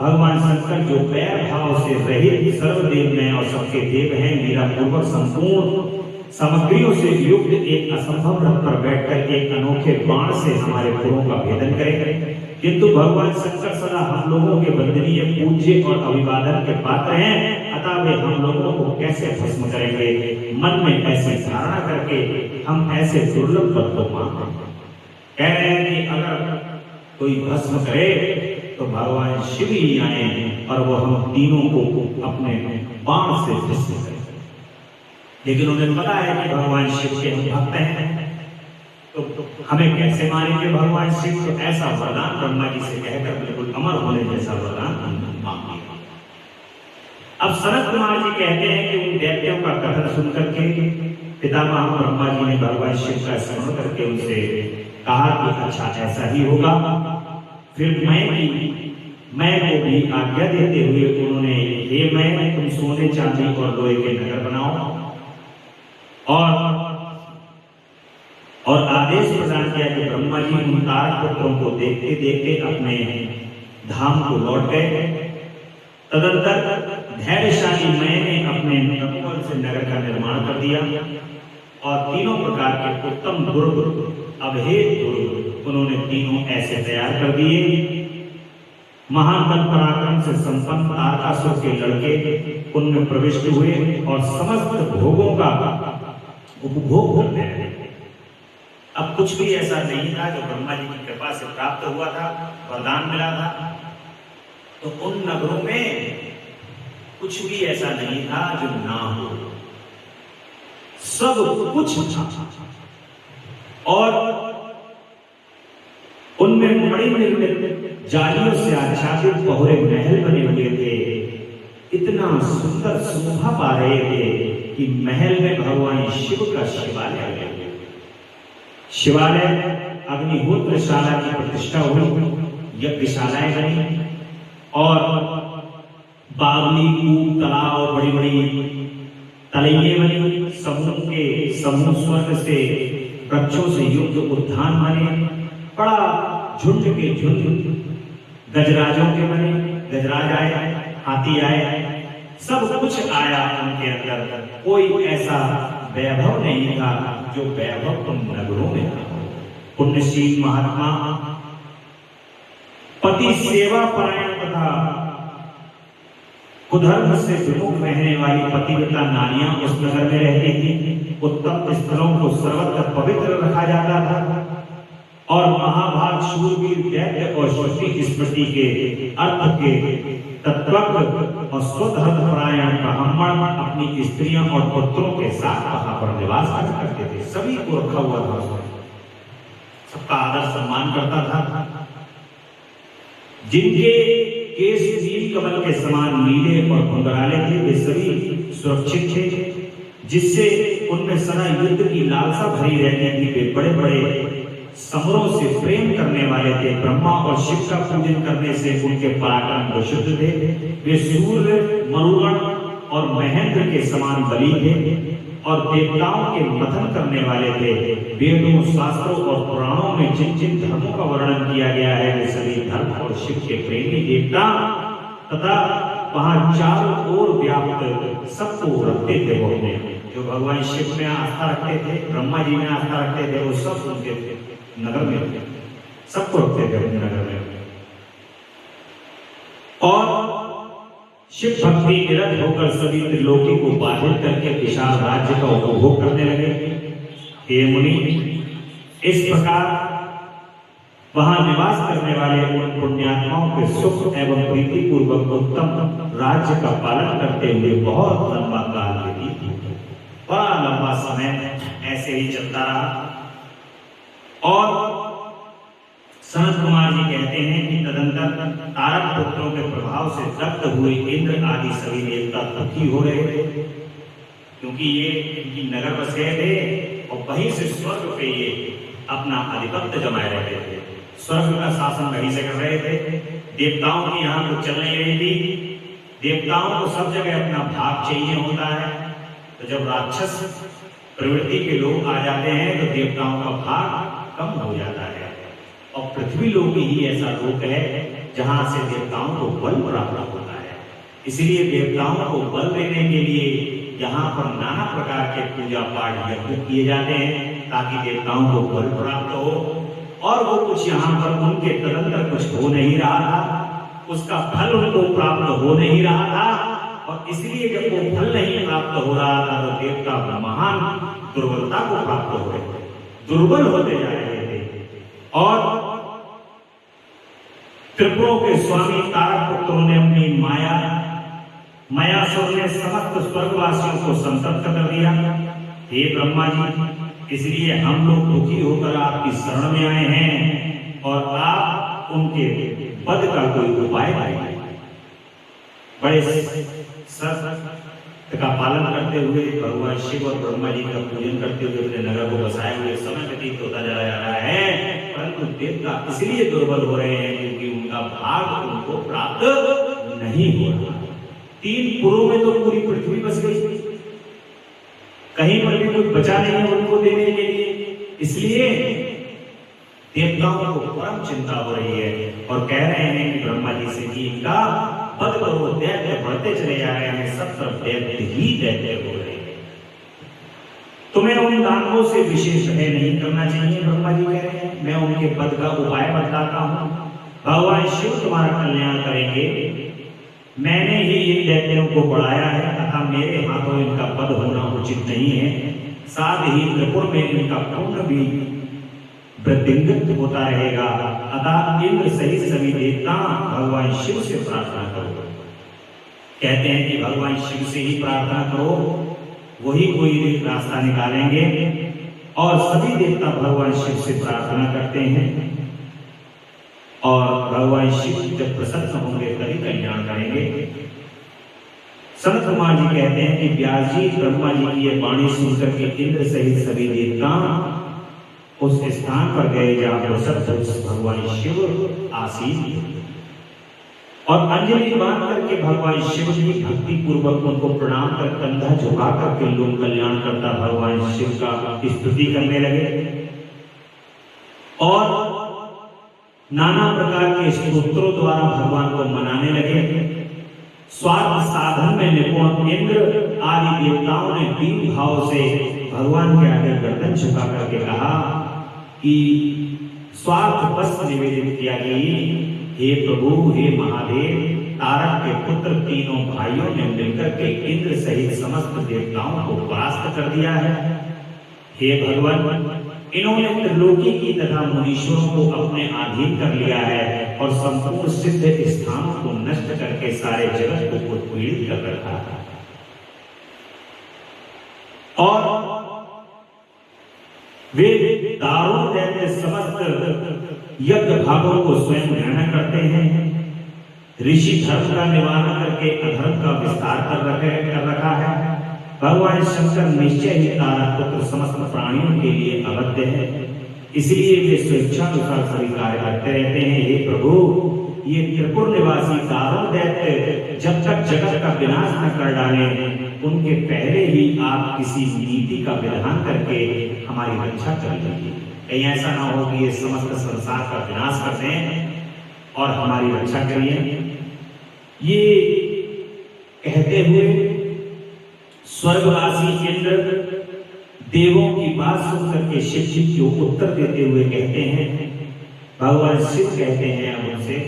Speaker 1: भगवान शंकर जो पैर भाव से रहित सर्वदेव में और सबके देव हैं, मीरा पूर्वक संपूर्ण सामग्रियों से युक्त एक असंभव रथ पर बैठकर एक अनोखे बाण से हमारे पुरों का भेदन करेंगे। किंतु भगवान शंकर सदा हम लोगों के वंदनीय, पूज्य और अभिवादन के पात्र हैं, अतः वे हम लोगों को कैसे भस्म करेंगे? मन में ऐसी धारणा करके हम ऐसे दुर्लभ पद को मांगते हैं। कह रहे हैं कि अगर कोई भस्म करे तो भगवान शिव ही आए हैं, और वो हम तीनों को अपने बाण से भस्म करें। लेकिन उन्हें पता है कि भगवान शिव के हम भक्त हैं, तो हमें कैसे मारेंगे भगवान शिव? तो ऐसा वरदान ब्रह्मा जी से कहकर बिल्कुल अमर होने जैसा वरदान मांग लिया। अब सनत कुमार जी कहते हैं कि उन दैत्यों का कथन सुनकर के पितामह ब्रह्मा जी ने भगवान शिव का स्मरण करके उनसे कहा कि अच्छा ऐसा ही होगा। फिर मैं को भी आज्ञा देते हुए उन्होंने, हे मैं, तुम सोने चांदी और लोहे के नगर बनाओ, और आदेश प्रदान किया कि ब्रह्मा जी उन तारक पुत्रों को देखते देखते अपने धाम को लौट गए। तदंतर धैर्यशाली मैंने अपने तपोबल से नगर का निर्माण कर दिया और तीनों प्रकार के उत्तम दुर्ग, अभेद दुर्ग उन्होंने तीनों ऐसे तैयार कर दिए। महाबल पराक्रम से संपन्न तारकासुर के लड़के उनमें प्रविष्ट हुए और समस्त भोगों का उपभोग करने लगे। अब कुछ भी ऐसा नहीं था जो ब्रह्मा जी की कृपा से प्राप्त हुआ था, वरदान मिला था, तो उन नगरों में कुछ भी ऐसा नहीं था जो ना हो, सब कुछ था। और उनमें बड़ी निर्मित जालियों से आच्छादित बहुरे महल बने हुए थे। इतना सुंदर शोभा पा रहे थे कि महल में भगवान शिव का शिवालय, शिवालय अग्निहोत्रशाला की प्रतिष्ठा हुई, यज्ञशालाएं बनी और बावली, कूप, तालाब, बड़ी बड़ी तलैये बनी, समूह स्वर्ग से वृक्षों से युक्त उद्यान बने, बड़ा झुंड के झुंड गजराजों के बने, गजराज आए, हाथी आए, सब कुछ आया उनके अंदर। कोई ऐसा वैभव नहीं था जो वैभव उन नगरों में था। पुण्यशील महात्मा, पति सेवा परायण तथा कुधर्म से विमुख रहने वाली पतिव्रता नारियां उस नगर में रहती थी। उत्तम स्थलों को सर्वत्र पवित्र रखा जाता था और महाभाग शूरवीर दैत्य और श्रुति स्मृति के अर्थ के तत्वज्ञ और स्वधर्म परायण ब्राह्मण अपनी स्त्रियों और पुत्रों के साथ वहां पर निवास करते थे। सभी को रखा हुआ था, सबका आदर सम्मान करता था। जिनके केस नील कमल के समान नीले और भंगराले थे, वे सभी सुरक्षित थे, जिससे उनमें सदा युद्ध की लालसा भरी रहती थी। वे बड़े बड़े समरों से प्रेम करने वाले थे। ब्रह्मा और शिव का पूजन करने से उनके पराक्रम विशुद्ध थे। वे सूर्य, मरुगण और महेंद्र के समान बली थे और देवताओं के मथन करने वाले थे। वेदों, शास्त्रों और पुराणों में जिन जिन धर्मों का वर्णन किया गया है, वे सभी धर्म और शिव के प्रेमी देवता तथा वहां चारों ओर व्याप्त सबको रखते थे। वो जो भगवान शिव में आस्था रखते थे, ब्रह्मा जी में आस्था रखते थे, वो सब उनके नगर में सबको रखते थे अपने नगर में। और शिव भक्ति निरत होकर सभी त्रिलोकी को बाधित करके विशाल राज्य का उपभोग करने लगे। हे मुनि, इस प्रकार वहां निवास करने वाले उन पुण्यात्माओं के सुख एवं प्रीति पूर्वक उत्तम राज्य का पालन करते हुए बहुत लंबा काल व्यतीत हुआ। बड़ा लंबा समय ऐसे ही चलता रहा। और सनत कुमार जी कहते हैं कि तदंतर तारक पुत्रों के प्रभाव से दग्ध हुए इंद्र आदि सभी देवता दुखी हो रहे थे, क्योंकि ये इनकी नगर बस गए थे और वहीं से स्वर्ग पे ये अपना आधिपत्य जमाए रहते थे। स्वर्ग का शासन वहीं से कर रहे थे। देवताओं की यहाँ कुछ चल नहीं रही थी। देवताओं को सब जगह अपना भाग चाहिए होता है, तो जब राक्षस प्रवृत्ति के लोग आ जाते हैं तो देवताओं का भाग कम हो जाता है। और पृथ्वी लोक ही ऐसा लोक है जहां से देवताओं को बल प्राप्त होता है। इसलिए देवताओं को बल देने के लिए यहाँ पर नाना प्रकार के पूजा पाठ यज्ञ किए जाते हैं, ताकि देवताओं को बल प्राप्त हो। और वो कुछ यहाँ पर उनके तदंतर कुछ हो नहीं रहा था, उसका फल उनको प्राप्त हो नहीं रहा था। और इसलिए जब वो फल नहीं प्राप्त हो रहा था तो देवता महान दुर्बलता को प्राप्त हो रहे थे, दुर्बल होते जा रहे थे। और त्रिपुरों के स्वामी तारक पुत्रों ने अपनी मायासुर ने समस्त स्वर्गवासियों को संतप्त कर दिया। हे ब्रह्मा जी, इसलिए हम लोग दुखी होकर आपकी शरण में आए हैं और आप उनके वध का कोई उपाय बताइए। बड़े सत्य का पालन करते हुए भगवान शिव और ब्रह्मा जी का पूजन करते हुए अपने नगर को बसाए हुए समय व्यतीत होता जा रहा है, परंतु देवता इसलिए दुर्बल हो रहे हैं क्योंकि उनका भाग उनको प्राप्त नहीं हो रहा। 3 पुरों में तो पूरी पृथ्वी बस गई, कहीं पर भी कोई बचा नहीं है उनको देने के लिए। इसलिए देवताओं को परम चिंता हो रही है और कह रहे हैं कि ब्रह्मा जी से कि इनका वध करो, दैत्य बढ़ते चले जा रहे हैं, सब तरफ दैत्य ही दैत्य हो रहे हैं। तुम्हें उन दानवों से विशेष भय नहीं करना चाहिए। ब्रह्मा जी कह रहे हैं मैं उनके वध का उपाय बताता हूं, भगवान शिव तुम्हारा कल्याण करेंगे। मैंने ही इन दैत्यों को बढ़ाया है तथा मेरे हाथों इनका वध होना उचित नहीं है। साथ ही त्रिपुर में इनका पुण्य भी वृद्धिंगित होता रहेगा। अतः इंद्र सहित सभी देवता भगवान शिव से प्रार्थना करो। कहते हैं कि भगवान शिव से ही प्रार्थना करो, वही कोई रास्ता निकालेंगे। और सभी देवता भगवान शिव से प्रार्थना करते हैं और भगवान शिव जब प्रसन्न होंगे तभी कल्याण करेंगे। संत कुमार जी कहते हैं कि व्यास जी ब्रह्मा जी की यह वाणी सुनकर के इंद्र सहित सभी देवता उस स्थान पर गए जहां प्रसन्न भगवान शिव आसीन थे और अंजलि बांध करके भगवान शिव की भक्ति पूर्वक उनको प्रणाम कर कंधा झुका करके लोक कल्याण करता भगवान शिव का स्तुति करने लगे और नाना प्रकार के स्तोत्रों द्वारा भगवान को मनाने लगे। स्वार्थ साधन में निपुण इंद्र आदि देवताओं ने दीन भाव से भगवान के आगे गर्दन झुका करके कहा कि स्वार्थ बस निवेदित किया गई। हे प्रभु, हे महादेव, तारक के पुत्र तीनों भाइयों ने मिलकर के इंद्र सहित समस्त देवताओं को परास्त कर दिया है। हे भगवान, इन्होंने त्रिलोकी की तथा मुनीश्वरों को अपने अधीन कर लिया है और संपूर्ण सिद्ध स्थानों को नष्ट करके सारे जगत को उत्पीड़ित कर रखा है। और वे दारुण दैत्य समस्त यज्ञ भागों को स्वयं ग्रहण करते हैं। ऋषि धर्म का निवारण करके अधर्म का विस्तार कर रखा है। भगवान शंकर निश्चय ही तारक पुत्र समस्त प्राणियों के लिए अवध्य है, इसलिए वे स्वेच्छानुसार सभी कार्य करते रहते हैं। हे प्रभु, ये त्रिपुर निवासी दारुण दैत्य जब तक जगत का विनाश न कर डालें, उनके पहले ही आप किसी नीति का विधान करके हमारी रक्षा कर लीजिए। कहीं ऐसा ना हो कि ये समस्त संसार का विनाश कर दें और हमारी रक्षा करिए। ये कहते हुए स्वर्गवासी इंद्र देवों की बात सुनकर के शिव जी को उत्तर देते हुए कहते हैं, भगवान शिव कहते हैं उनसे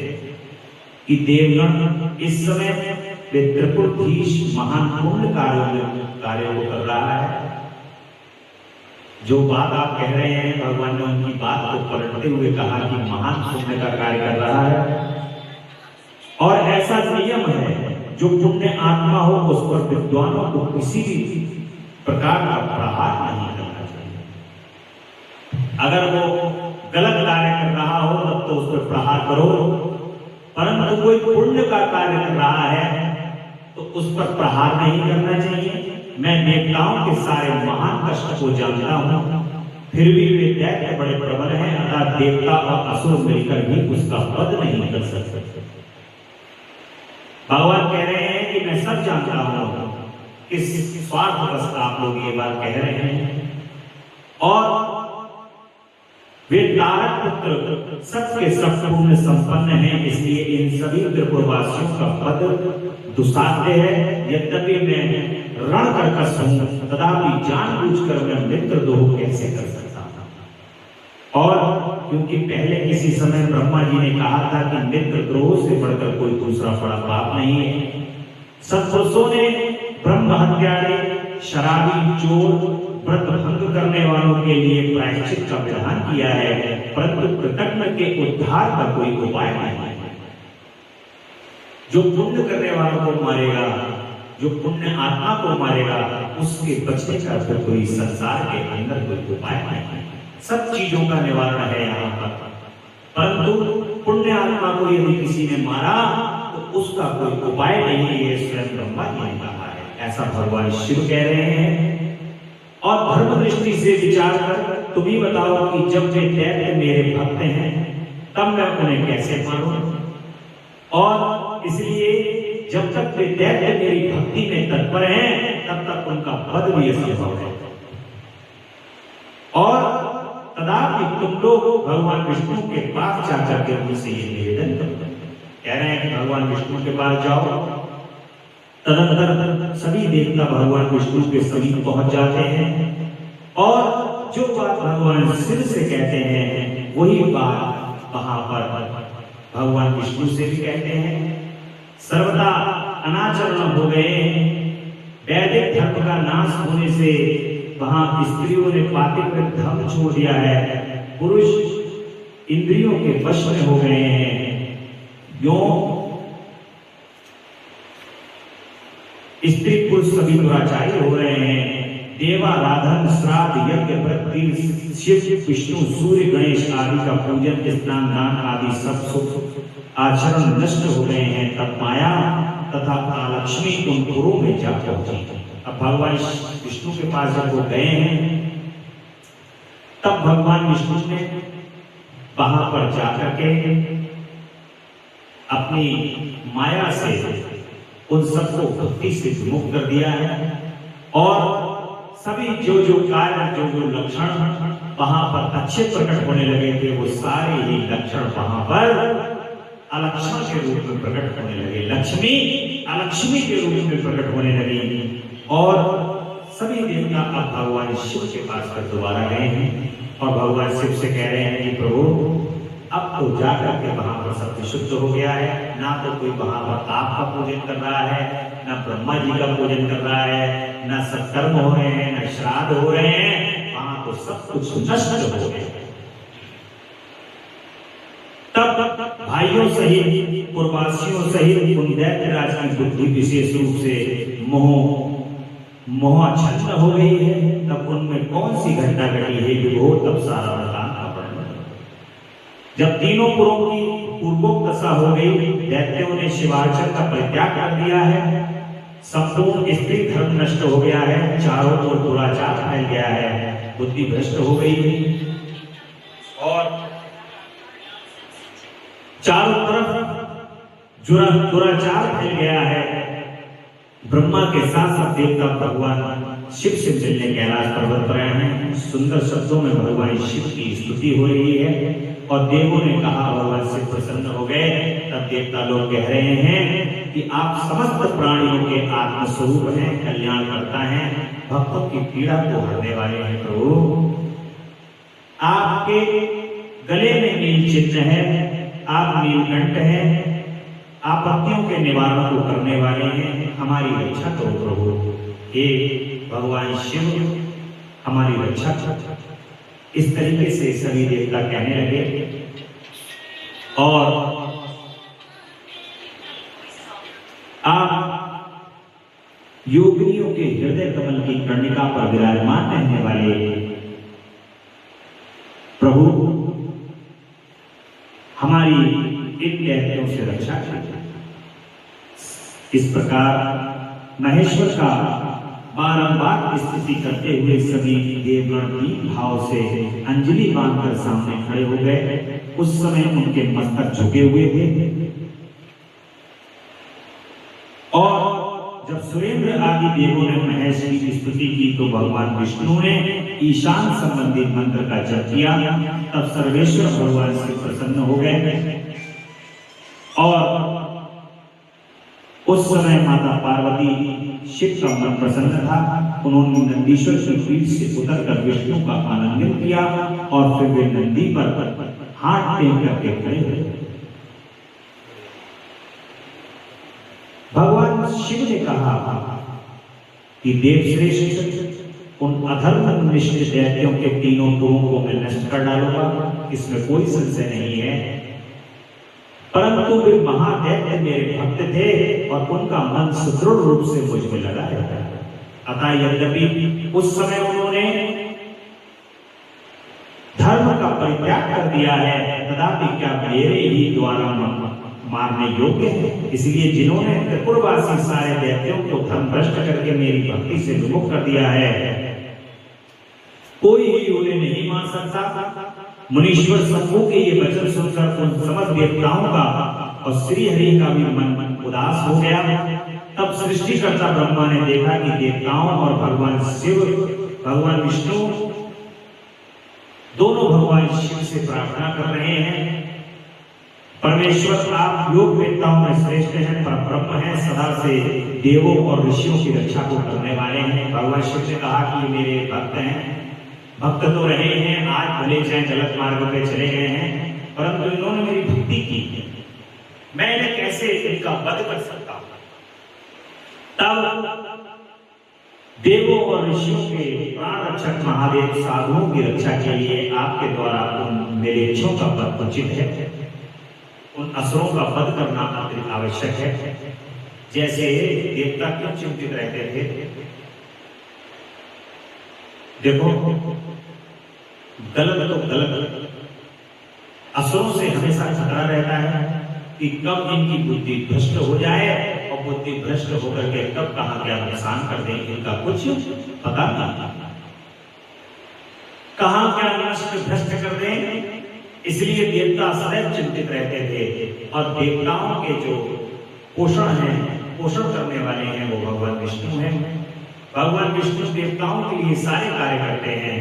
Speaker 1: कि देवगण इस समय वे त्रिपुरधीश महान पुण्य कार्यों को कर रहा है। जो बात आप कह रहे हैं, भगवान ने उनकी बात को पलटते हुए कहा कि महान पुण्य का कार्य कर रहा है और ऐसा नियम है जो पुण्य आत्मा हो उस पर विद्वानों को किसी भी प्रकार का प्रहार नहीं करना चाहिए। अगर वो गलत कार्य कर रहा हो तब तो उस पर प्रहार करो, परंतु कोई पुण्य का कार्य कर रहा है तो उस पर प्रहार नहीं करना चाहिए। मैं देवताओं के सारे महान कष्ट को जानता हूं, फिर भी वे दैत्य बड़े प्रबल हैं, अर्थात देवता और असुर मिलकर भी उसका वध नहीं कर सकते। भगवान कह रहे हैं कि मैं सब जानता हूं, इस स्वार्थवश आप लोग ये बात कह रहे हैं। और वे तारक पुत्र सबके सब पूर्ण संपन्न हैं, इसलिए इन सभी त्रिपुरवासियों का वध दुस्साध्य है। यद्यपि मैं रण कर्कश हूं, तथापि जानबूझकर मैं मित्रद्रोह कैसे कर सकता हूं। और क्योंकि पहले किसी समय ब्रह्मा जी ने कहा था कि मित्रद्रोह से बढ़कर कोई दूसरा बड़ा पाप नहीं है। सत्पुरुषों ने ब्रह्म हत्यारे, शराबी, चोर, व्रत भंग करने वालों के लिए प्रायश्चित का विधान किया है, परंतु कृतज्ञ के उद्धार का कोई उपाय नहीं है। जो पुण्य करने वालों को मारेगा, जो पुण्य आत्मा को मारेगा, उसके बचने का फिर कोई संसार के अंदर कोई उपाय नहीं। सब चीजों का निवारण है यहाँ पर, परंतु पुण्य आत्मा को यदि किसी ने मारा तो उसका कोई उपाय नहीं है, ये स्वयं ब्रह्मा जी ने कहा है, ऐसा भगवान शिव कह रहे हैं। और धर्म दृष्टि से विचार कर तुम ही बताओ कि जब वे दैत्य मेरे भक्त हैं तब मैं उन्हें कैसे मारूं, और इसलिए जब तक वे दैत्य मेरी भक्ति में तत्पर हैं तब तक उनका वध भी असंभव है। और तदापि तुम लोग भगवान विष्णु के पास जाकर के उनसे ये निवेदन करो, कह रहे हैं कि भगवान विष्णु के पास जाओ। तदनंतर सभी देवता भगवान विष्णु के समीप पहुंच जाते हैं और जो बात भगवान शिव से कहते हैं वही बात वहां पर भगवान विष्णु से भी कहते हैं। सर्वदा अनाचरण हो गए, वैदिक धर्म का नाश होने से वहां स्त्रियों ने पातिव्रत धर्म छोड़ दिया है, पुरुष इंद्रियों के वश में हो गए हैं। क्यों? स्त्री पुरुष सभी दुराचारी हो रहे हैं। देवाराधन, श्राद्ध, यज्ञ, व्रत, शिव, विष्णु, सूर्य, गणेश आदि का पूजन, स्नान, दान आदि सब सुख आचरण नष्ट हो गए हैं। तब माया तथा लक्ष्मी उन पुरों में जा पहुंची। अब भगवान विष्णु के पास जब वो गए हैं तब भगवान विष्णु ने वहां पर जाकर के अपनी माया से उन सबको भक्ति से विमुख कर दिया है और सभी जो जो कार्य, जो जो लक्षण वहां पर अच्छे प्रकट होने लगे थे, वो सारे ही लक्षण वहां पर अलक्षण के रूप में प्रकट होने लगे। लक्ष्मी अलक्ष्मी के रूप में प्रकट होने लगी और सभी देवता अब भगवान शिव के पास पर दोबारा गए हैं और भगवान शिव से कह रहे हैं कि प्रभु अब तो जाकर के वहां पर सब शुद्ध हो गया है, ना तो कोई वहां पर आपका पूजन कर रहा है, ना ब्रह्मा जी का पूजन कर रहा है, ना सत्कर्म हो रहे हैं, ना श्राद्ध हो रहे हैं, वहां तो सब कुछ नष्ट हो गया। तब भाइयों सहित, पूर्ववासियों सहित उन दैत्यराज की बुद्धि विशेष रूप से मोहाच्छन्न हो गई है। तब उनमें कौन सी घटना घटी है विभो, तब सारा वृतांत का वर्णन। जब तीनों पुरों की पूर्वोक्त दशा हो गई, दैत्यों ने शिवार्चन का परित्याग कर दिया है, संपूर्ण स्त्री धर्म नष्ट हो गया है, चारों ओर दुराचार फैल गया है, बुद्धि भ्रष्ट हो गई है और चारों तरफ दुराचार फैल गया है। ब्रह्मा के साथ साथ देवता भगवान शिव से मिलने कैलाश पर्वत पर आए हैं। सुंदर शब्दों में भगवान शिव की स्तुति हो रही है और देवों ने कहा भगवान शिव प्रसन्न हो गए। तब देवता लोग कह रहे हैं कि आप समस्त प्राणियों के आत्मस्वरूप हैं, कल्याण करता है, भक्तों की पीड़ा को हरने वाले हैं। प्रभु आपके गले में नील चिन्ह है, आप नीलकंठ हैं, आपत्तियों के निवारण को करने वाले हैं, हमारी रक्षा करो प्रभु। हे भगवान शिव हमारी रक्षा करो। इस तरीके से सभी देवता कहने लगे और आप योगिनियों के हृदय कमल की कर्णिका पर विराजमान रहने वाले प्रभु हमारी इन दैत्यों से रक्षा करें। इस प्रकार महेश्वर का बारंबार स्तुति करते हुए सभी देवगण भी भाव से अंजलि बांधकर सामने खड़े हो गए। उस समय उनके मस्तक झुके हुए थे और जब सुरेंद्र आदि देवों ने महेश की स्तुति की तो भगवान विष्णु ने ईशान संबंधी मंत्र का जप किया। तब सर्वेश्वर भगवान से प्रसन्न हो गए और उस समय माता पार्वती शिव का मन प्रसन्न था। उन्होंने नंदीश्वर की पीठ से उतरकर विष्णु का आलिंगन किया और फिर वे नंदी पर हाथ टेक करके खड़े हुए। भगवान शिव ने कहा कि देवश्रेष्ठ उन अधर्म निष्ठ दैत्यों के तीनों पुरों को मैं नष्ट कर डालूंगा, इसमें कोई संशय नहीं है। परंतु वे महादैत्य मेरे भक्त थे और उनका मन सुदृढ़ रूप से मुझ में लगा रहता है। अतः यद्यपि उस समय उन्होंने धर्म का परित्याग कर दिया है, तथापि क्या मेरे ही द्वारा मारने योग्य है। इसलिए जिन्होंने त्रिपुरवासी सारे दैत्यों को धर्म भ्रष्ट करके मेरी भक्ति से विमुख कर दिया है, कोई ही उन्हें नहीं मार सकता। मुनीश्वर शंभु के ये वचन सुनकर उन समस्त देवताओं का और श्री हरि का भी मन उदास हो गया। तब सृष्टिकर्ता ब्रह्मा ने देखा कि देवताओं और भगवान शिव, भगवान विष्णु दोनों भगवान शिव से प्रार्थना कर रहे हैं, परमेश्वर आप योग वेत्ताओं में श्रेष्ठ हैं, पर ब्रह्म हैं, सदा से देवों और ऋषियों की रक्षा को करने वाले हैं। भगवान शिव ने कहा कि ये मेरे भक्त हैं, भक्त तो रहे हैं, आज भले चाहे गलत मार्ग पे चले गए हैं, परंतु इन्होंने मेरी भक्ति की, मैं इन्हें कैसे इनका वध कर सकता हूं। तब देवों और ऋषियों के प्राण रक्षक महादेव साधुओं की रक्षा के लिए आपके द्वारा उन मेलेच्छों का वध उचित है, उन असुरों का वध करना अत्यंत आवश्यक है। जैसे देवता क्यों चिंतित रहते थे, देखो गलत तो गलत, असुरों से हमेशा खतरा रहता है कि कब इनकी बुद्धि भ्रष्ट हो जाए और बुद्धि भ्रष्ट होकर के कब कहां क्या नुकसान कर दें, इनका कुछ पता नहीं, कहां क्या नष्ट भ्रष्ट कर दें। इसलिए देवता सदैव चिंतित रहते थे और देवताओं के जो पोषण करने वाले हैं वो भगवान विष्णु हैं। भगवान विष्णु देवताओं के लिए सारे कार्य करते हैं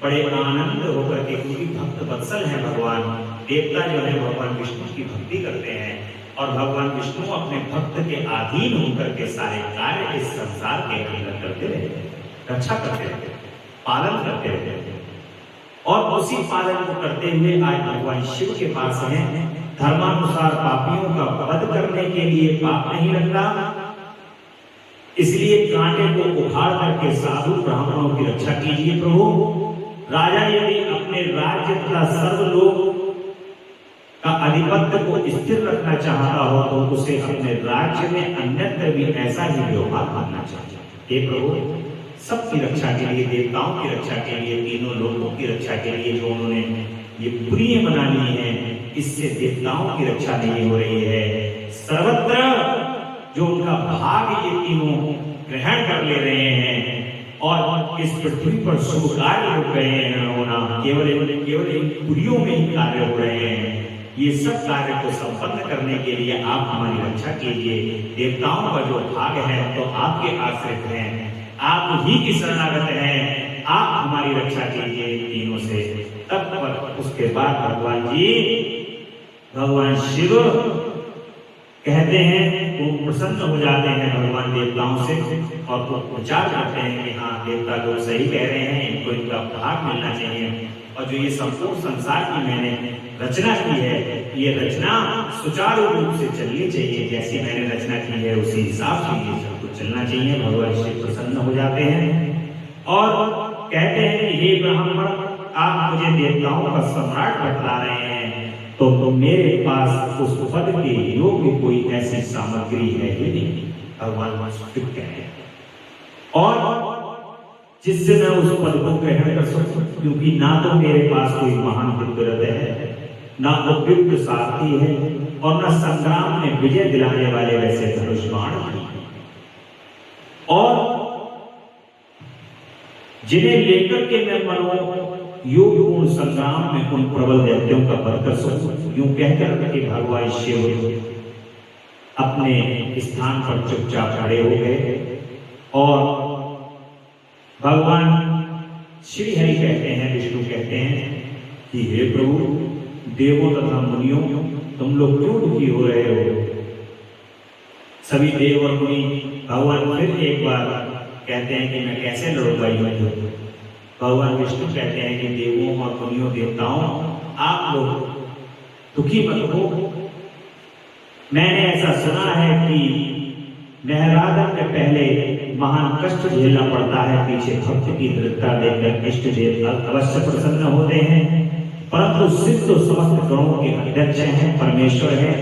Speaker 1: बड़े आनंद होकर के, क्योंकि भक्त वत्सल है भगवान। देवता जो है भगवान विष्णु की भक्ति करते हैं और भगवान विष्णु अपने भक्त के अधीन होकर के सारे कार्य इस संसार के अंदर करते रहते हैं, रक्षा करते रहते हैं, पालन करते रहते हैं। और उसी पालन को करते हुए आज भगवान शिव के पास हैं। धर्मानुसार पापियों का वध करने के लिए पाप नहीं लगता, इसलिए कांटे को उखाड़ करके साधु ब्राह्मणों की रक्षा कीजिए प्रभु। राजा यदि अपने राज्य तथा सर्वलोक का अधिपत्य को स्थिर रखना चाहता हो तो उसे अपने राज्य में अन्यत्र भी ऐसा ही व्यवहार करना चाहिए। हे प्रभु, सबकी रक्षा के लिए, देवताओं की रक्षा के लिए, तीनों लोगों की रक्षा के लिए जो उन्होंने ये पुरी बना ली है, इससे देवताओं की रक्षा नहीं हो रही है। सर्वत्र जो उनका भाग ये तीनों ग्रहण कर ले रहे हैं और इस पृथ्वी पर शुभ कार्य हो रहे हैं होना, केवल इन पुरियों में ही कार्य हो रहे हैं। ये सब कार्य को संपन्न करने के लिए आप हमारी रक्षा कीजिए। देवताओं का जो भाग है तो आपके आश्रित हैं, आप ही की शरणागत हैं, आप हमारी रक्षा कीजिए तीनों से। तब पर उसके बाद भगवान शिव कहते हैं, वो प्रसन्न हो जाते हैं भगवान देवताओं से और वो विचार करते हैं कि हाँ, देवता लोग सही कह रहे हैं, इनको इनका भाग मिलना चाहिए। और जो ये संपूर्ण संसार की मैंने रचना की है, ये रचना सुचारू रूप से चलनी चाहिए, जैसी मैंने रचना की है उसी हिसाब से ये सब कुछ चलना चाहिए। भगवान शिव प्रसन्न हो जाते हैं और कहते हैं कि हे ब्राह्मण, आप मुझे देवताओं का सम्राट बतला रहे हैं, तो मेरे पास उस पद के योग्य कोई ऐसी सामग्री है ही नहीं। भगवान शिव कहते हैं, और जिससे मैं उस पद को ग्रहण कर सकूं, क्योंकि ना तो मेरे पास कोई महान दिव्य है, ना उपयुक्त सारथी है और न संग्राम में विजय दिलाने वाले वैसे धनुष बाण हैं। और जिन्हें लेकर के मैं मनो योगपूर्ण संग्राम में उन प्रबल दैत्यों का वध कर सकूं। यूं कहकर के भगवान शिव अपने स्थान पर चुपचाप खड़े हो गए और भगवान श्री हरि कहते हैं, विष्णु कहते हैं कि हे प्रभु, देवों तथा मुनियों, तुम लोग क्यों दुखी हो रहे हो। सभी देव और मुनि भगवान फिर एक बार कहते हैं कि मैं कैसे लड़ूंगा युद्ध। भगवान विष्णु कहते हैं कि देवों और मुनियों, देवताओं, आप लोग दुखी मत हो। मैंने ऐसा सुना है कि नहरादन में पहले महान कष्ट झेलना पड़ता है, पीछे भक्त की दृढ़ता देखकर इष्ट देव अवश्य प्रसन्न होते हैं। परंतु शिव तो समस्त गणों के अध्यक्ष हैं, परमेश्वर है,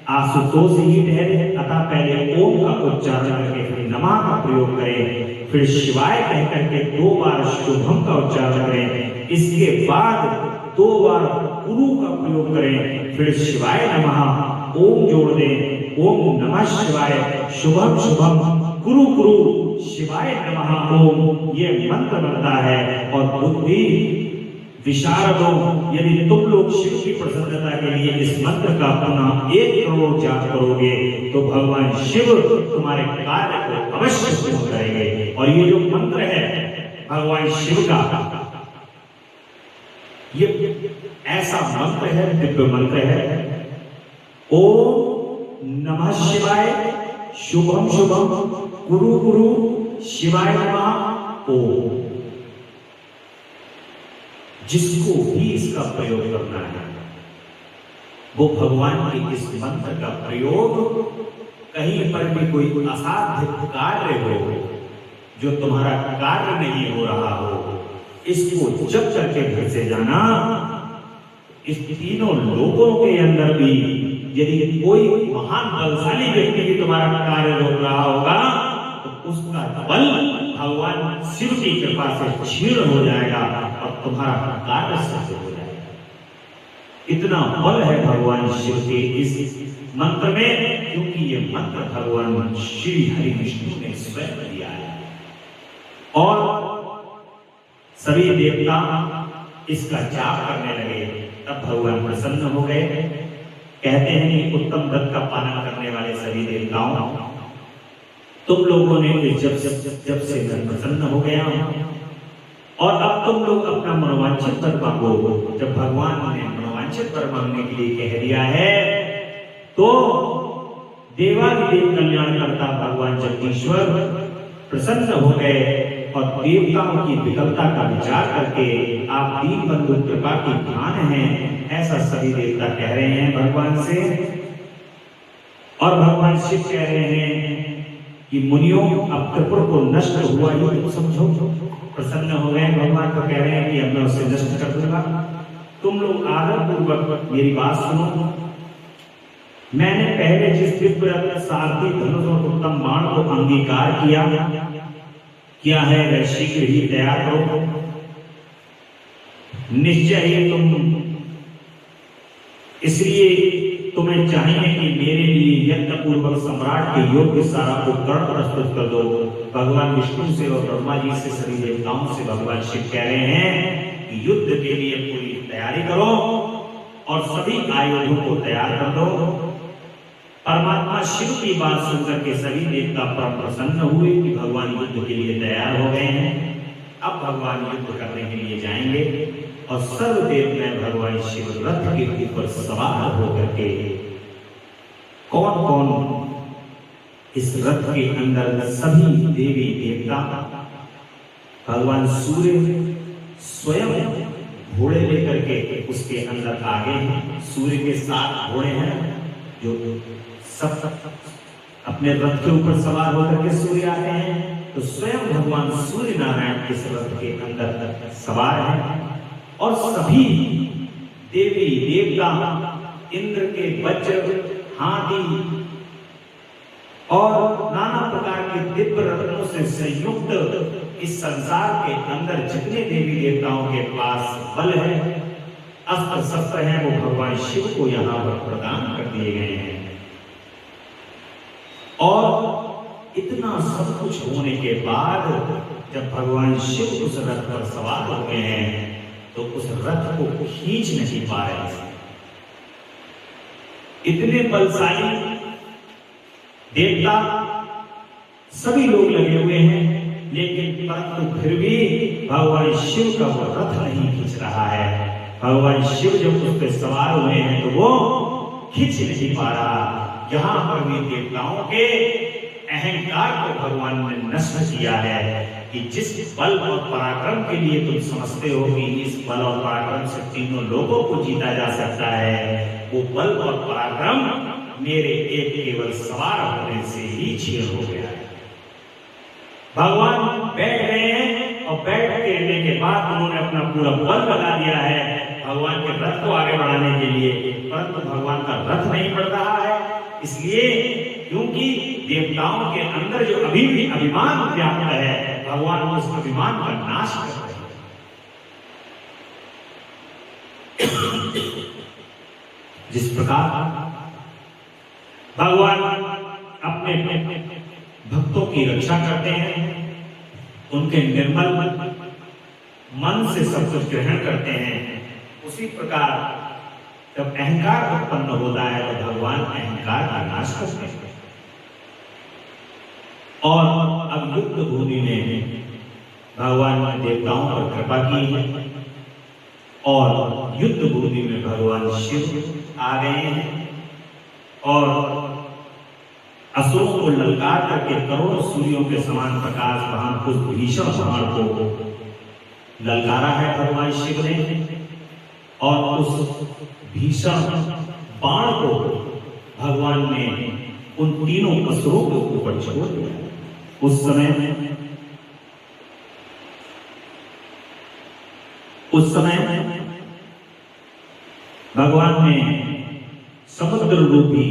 Speaker 1: आशुतोष ही ठहरे। अतः पहले ओम का उच्चारण करके फिर नमः का प्रयोग करें, फिर शिवाय कह करके 2 बार शुभम का उच्चारण करें, इसके बाद 2 बार गुरु का प्रयोग करें, फिर शिवाय नमः ओम जोड़ दें, ओम नमः शिवाय शुभम शुभम गुरु गुरु शिवाय नमः ओम, ये मंत्र बनता है। और बुद्धि विशारदों, यदि तुम लोग शिव की प्रसन्नता के लिए इस मंत्र का पुनः 1 करोड़ जाप करोगे तो भगवान शिव तुम्हारे कार्य को अवश्य पूर्ण करेंगे। और ये जो मंत्र है भगवान शिव का, ये ऐसा मंत्र है, दिव्य मंत्र है, ओम नमः शिवाय शुभम शुभम गुरु गुरु शिवाय नमः ओम। जिसको भी इसका प्रयोग करना है वो भगवान के इस मंत्र का प्रयोग कहीं पर भी कोई असाध्य कार्य हो, जो तुम्हारा कार्य नहीं हो रहा हो, इसको जब करके घर से जाना, इस तीनों लोगों के अंदर भी यदि कोई महान बलशाली व्यक्ति भी तुम्हारा कार्य रोक रहा होगा तो उसका बल भगवान शिव की कृपा से क्षीण हो जाएगा और तुम्हारा कार्य सिद्ध हो जाएगा। इतना बल है भगवान शिव के इस मंत्र में, क्योंकि ये मंत्र भगवान श्री हरि विष्णु ने स्वयं दिया है। और सभी देवता इसका जाप करने लगे, तब भगवान प्रसन्न हो गए। कहते हैं कि उत्तम व्रत का पालन करने वाले सभी देवताओं, तुम लोगों ने जब से मैं प्रसन्न हो गया और अब तुम लोग अपना मनोवांछित वर मांगो। जब भगवान ने मनोवांछित वर मांगने के लिए कह दिया है तो देवादिदेव कल्याणकर्ता भगवान जगदीश्वर प्रसन्न हो गए और देवताओं की विकलता का विचार करके आप दीन बंधु कृपा की ध्यान हैं, ऐसा सभी देवता कह रहे हैं भगवान से। और भगवान शिव कह रहे हैं कि मुनियों, अब त्रिपुर को नष्ट हुआ ही तुम समझो। प्रसन्न हो गए भगवान, तो कह रहे हैं कि अब मैं उसे नष्ट कर दूंगा। तुम लोग आदर पूर्वक मेरी बात सुनो। मैंने पहले जिस दिव्य सारथी धनुष और उत्तम बाण को अंगीकार किया है वह शीघ्र ही तैयार करो। निश्चय ही तुम, इसलिए तुम्हें चाहिए कि मेरे लिए यत्न पूर्वक सम्राट के योग्य सारा उपकरण प्रस्तुत कर दो। भगवान विष्णु से और ब्रह्मा जी से, सभी देवताओं से भगवान शिव कह रहे हैं कि युद्ध के लिए पूरी तैयारी करो और सभी आयुधों को तैयार कर दो। परमात्मा शिव की बात सुनकर के सभी देवता परम प्रसन्न हुए कि भगवान युद्ध के लिए तैयार हो गए हैं। अब भगवान युद्ध करने के लिए जाएंगे और सर्वदेव में भगवान शिव रथ के ऊपर सवार होकर के, कौन कौन इस रथ के अंदर, सभी देवी देवता, भगवान सूर्य स्वयं घोड़े लेकर के उसके अंदर आगे हैं। सूर्य के 7 घोड़े हैं जो सब अपने रथ के ऊपर सवार होकर के सूर्य आते हैं, तो स्वयं भगवान सूर्य नारायण इस रथ के अंदर सवार हैं। और सभी देवी देवता, इंद्र के वज्र, हाथी और नाना प्रकार के दिव्य रत्नों से संयुक्त इस संसार के अंदर जितने देवी देवताओं के पास बल है, अस्त्र शस्त्र हैं, वो भगवान शिव को यहाँ पर प्रदान कर दिए गए हैं। और इतना सब कुछ होने के बाद जब भगवान शिव उस रथ पर सवार हो गए हैं तो उस रथ को खींच नहीं पा रहे। इतने बलशाली देवता सभी लोग लगे हुए हैं, लेकिन परंतु फिर भी भगवान शिव का वो रथ नहीं खींच रहा है। भगवान शिव जब उस पर सवार हुए हैं तो वो खींच नहीं पा रहा। यहाँ पर भी देवताओं के अहंकार को भगवान ने नष्ट किया है कि जिस बल और पराक्रम के लिए तुम समझते हो कि इस बल और पराक्रम से तीनों लोगों को जीता जा सकता है, वो बल और पराक्रम मेरे एक केवल सवार होने से ही क्षीण हो गया है। भगवान बैठ गए हैं और बैठ के बाद उन्होंने अपना पूरा बल लगा दिया है। भगवान के रथ को आगे बढ़ाने के लिए, परंतु भगवान का रथ नहीं बढ़ रहा है। इसलिए क्योंकि देवताओं के अंदर जो अभी भी अभिमान व्याप्त है, भगवान उस अभिमान का नाश कर रहे हैं। जिस प्रकार भगवान अपने भक्तों की रक्षा करते हैं, उनके निर्मल मन से सब कुछ ग्रहण करते हैं, उसी प्रकार जब अहंकार उत्पन्न होता है तो भगवान अहंकार का नाश करते हैं। और अब युद्ध भूमि में भगवान ने देवताओं पर कृपा की है और युद्ध भूमि में भगवान शिव आ गए हैं और असुरों को ललकार करके करोड़ों सूर्यों के समान प्रकाश वहां उस भीषण बाण को ललकारा है भगवान शिव ने, और उस भीषण बाण को भगवान ने उन तीनों असुरों के ऊपर छोड़ दिया। उस समय भगवान ने समुद्र रूपी,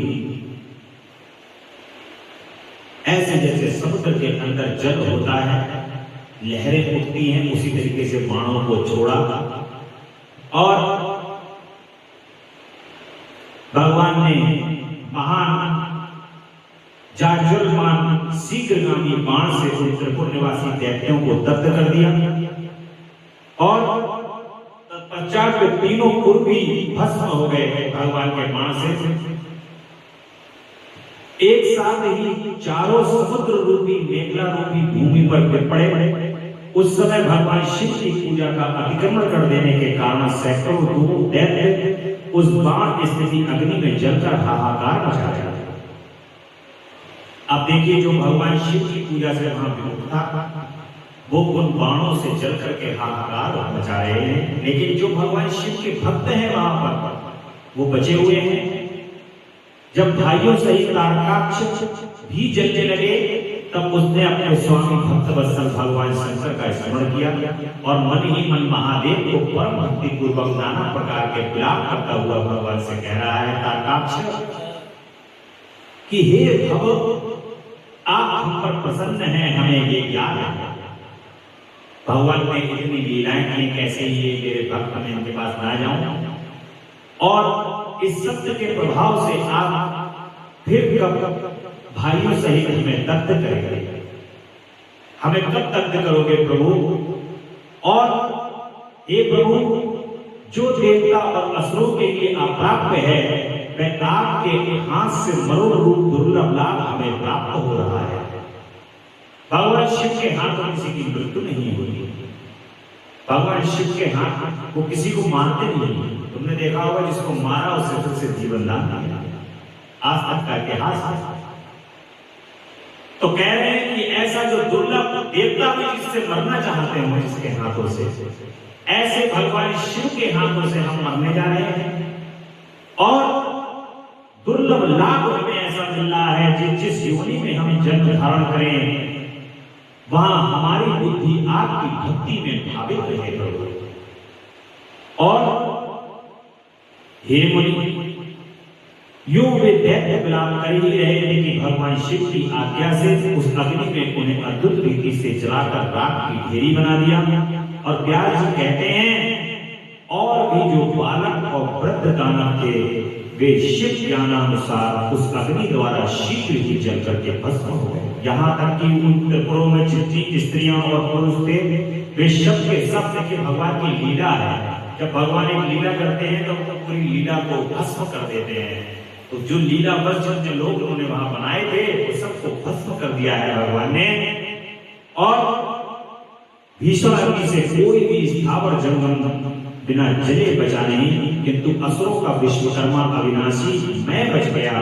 Speaker 1: ऐसे जैसे समुद्र के अंदर जल होता है, लहरें उठती हैं, उसी तरीके से बाणों को छोड़ा और भगवान ने महान जाज्वल्यमान शीघ्रगामी बाण से उन त्रिपुर निवासी दैत्यों को दग्ध कर दिया और तत्पश्चात वे तीनों कुर भी भस्म हो गए भगवान के बाण से। एक साथ ही चारों समुद्र रूपी मेघला रूपी भूमि पर गिर पड़े। उस समय भगवान शिव की पूजा का अतिक्रमण कर देने के कारण सैकड़ों दूर दैत्य उस बाण स्थिति अग्नि में जलकर हाहाकार मचा रहे। अब देखिए, जो भगवान शिव की पूजा से वहां विमुख था वो उन बाणों से जल करके हाहाकार मचा रहे हैं, लेकिन जो भगवान शिव के भक्त हैं वहां पर वो बचे हुए हैं। जब भाइयों सहित तारकाक्ष भी जलने लगे तब उसने अपने स्वामी भक्त वत्सल भगवान शंकर का स्मरण किया और मन ही मन महादेव को परम भक्ति पूर्वक नाना प्रकार के विलाप करता हुआ भगवान से कह रहा है, तारकाक्ष कि हे भव, आप हम पर प्रसन्न हैं, हमें ये ज्ञान है। भगवान ने इतनी लीलाएं की, कैसे ये मेरे भक्त में इनके पास ना जाऊं, और इस सत्य के प्रभाव से आप फिर कब भाइयों सहित हमें दग्ध करेंगे, हमें कब दग्ध करोगे प्रभु? और हे प्रभु, जो देवता और असुरों के लिए अप्राप्य है वह आपके हाथ से मरोड़ रूप दुर्लभ लाभ हमें प्राप्त हो रहा है। भगवान शिव के हाथ में किसी की मृत्यु नहीं हुई। भगवान शिव के हाथ वो किसी को मारते नहीं। तुमने देखा होगा जिसको मारा उसे फिर से जीवन दान दिया, आज तक का इतिहास है। तो कह रहे हैं कि ऐसा जो दुर्लभ देवता भी जिससे मरना चाहते हो जिसके हाथों से, ऐसे भगवान शिव के हाथों से हम मरने जा रहे हैं और दुर्लभ लाभ हमें ऐसा मिल रहा है जिस योनि में हम जन्म धारण करें वहां हमारी बुद्धि आपकी भक्ति में भावित रहे प्रभु। और हे मुनि, यूं वे दैत्य विलाप कर ही रहे थे कि भगवान शिव की आज्ञा से उस अग्नि में उन्हें अद्भुत रीति से जलाकर राख की ढेरी बना दिया। और व्यास जी कहते हैं, और भी जो बालक और वृद्ध दानव थे वे शिव ज्ञानानुसार उस अग्नि द्वारा शीघ्र ही जल करके भस्म हो गए। यहाँ तक कि उन त्रिपुरों में जितनी स्त्रियां और पुरुष थे वे सब के सब देखिए भगवान की लीला है। जब भगवान एक लीला करते हैं तो पूरी लीला को भस्म कर देते हैं। तो जो लीला बस जो लोग उन्होंने वहां बनाए थे वो सबको भस्म कर दिया है भगवान ने। और भीषण अग्नि से कोई भी स्थावर जंगम बिना जले बचा नहीं, किंतु असुरों का विश्वकर्मा अविनाशी मैं बच गया,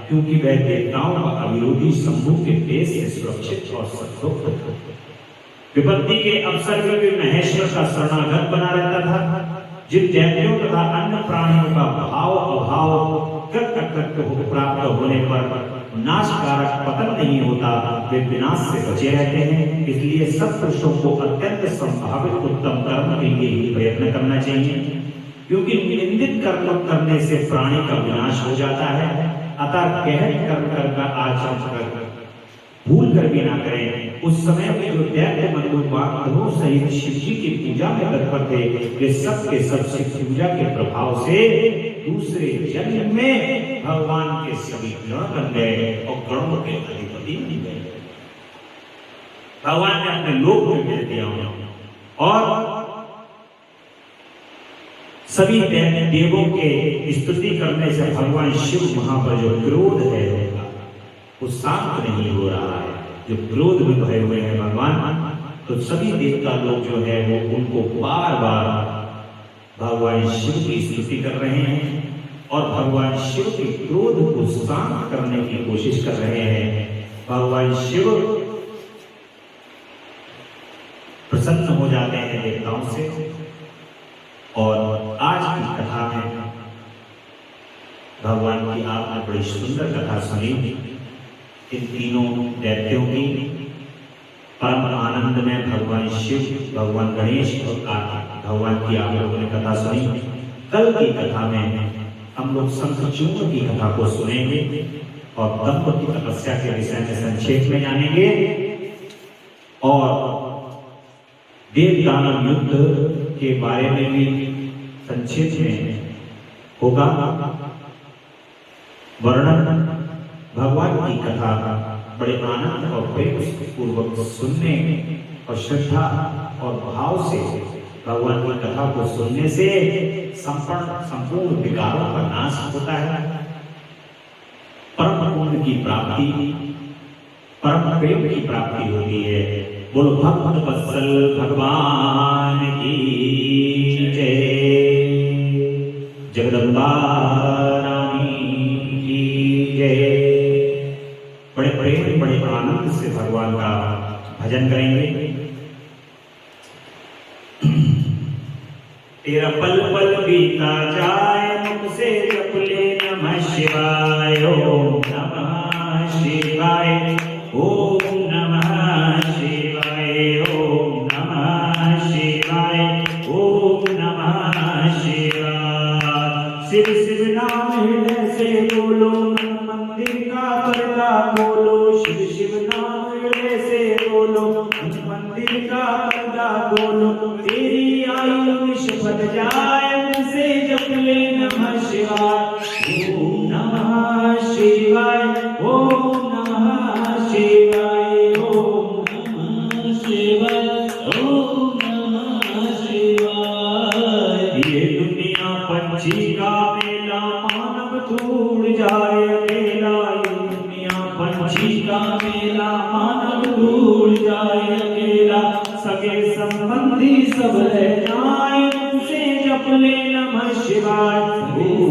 Speaker 1: क्योंकि वह देवताओं का अविरोधी शंभु के देश से सुरक्षित और सद्गुप्त। विपत्ति के अवसर में भी महेश्वर का शरणागत बना रहता था। जिन दैत्यों तथा अन्य प्राणियों का भाव अभाव प्राप्त होने पर नाशकारक पतन नहीं होता, वे विनाश से बचे रहते हैं। इसलिए सब पुरुषों को अत्यंत संभावित उत्तम कर्म के लिए ही प्रयत्न करना चाहिए। क्योंकि निंदित कर्म करने से प्राणी का विनाश हो जाता है। अतः गहन कर्म का आचरण कर भूल कर भी ना करें। उस समय में जो दैत्य बंधु बांधवों सहित शिव जी की पूजा में तत्पर थे, वे सब के सब शिव पूजा के प्रभाव से दूसरे जन्म में भगवान के सभी गण बन गए और गणों के अधिपति बन गए। भगवान ने अपने लोक में भेज दिया और सभी देवों के स्तुति करने से भगवान शिव वहां पर जो क्रोध है वो शांत नहीं हो रहा है। जो क्रोध में भरे हुए हैं भगवान, तो सभी देवता लोग जो है वो उनको बार बार भगवान शिव की स्तुति कर रहे हैं और भगवान शिव के क्रोध को शांत करने की कोशिश कर रहे हैं। भगवान शिव प्रसन्न हो जाते हैं देवताओं से। और आज की कथा में भगवान की आपने बड़ी सुंदर कथा सुनी। इन तीनों दैत्यों की परम आनंद में भगवान शिव, भगवान गणेश और कार्तिक भगवान की आप लोगों ने कथा सुनी। कल की कथा में हम लोग शंखचूड़ की कथा को सुनेंगे और दंभ की तपस्या के विषय में संक्षेप में जानेंगे और देव दानव युद्ध के बारे में भी संक्षेप में होगा वर्णन। भगवान की कथा बड़े आनंद और प्रेम पूर्वक सुनने और श्रद्धा और भाव से भगवान की कथा को सुनने से संपूर्ण विकारों का नाश होता है, परम पुण्य की प्राप्ति, परम प्रेम की प्राप्ति होती है। बोलो भक्त वत्सल भगवान की जय, जगदम्बा रानी की जय। बड़े प्रेम बड़े आनंद से भगवान का भजन करेंगे। तेरा पल पल बीता जाए, मुख से जप ले नमः शिवाय, ओम नमः शिवाय, ओम नमः शिवाय, ओम नमः शिवाय, ओम नमः शिवाय। शिव शिव नाम हृदय से बोलो, मंदिर का पर्दा खोलो। शिव शिव नाम हृदय से बोलो, मंदिर का पर्दा खोलो। तेरी आयु शपथ जाए, मुझसे जप ले नमः शिवाय, ओम नमः शिवाय, ओम नमः शिवाय, ओम नमः शिवाय, ओम नमः शिवाय। ये दुनिया पंछी का मेला, मानव दूर जाए अकेला। ये दुनिया पंछी का मेला, मानव दूर जाए अकेला। सगे संबंधी सब रह जाए, मुझसे जप ले नमः शिवाय,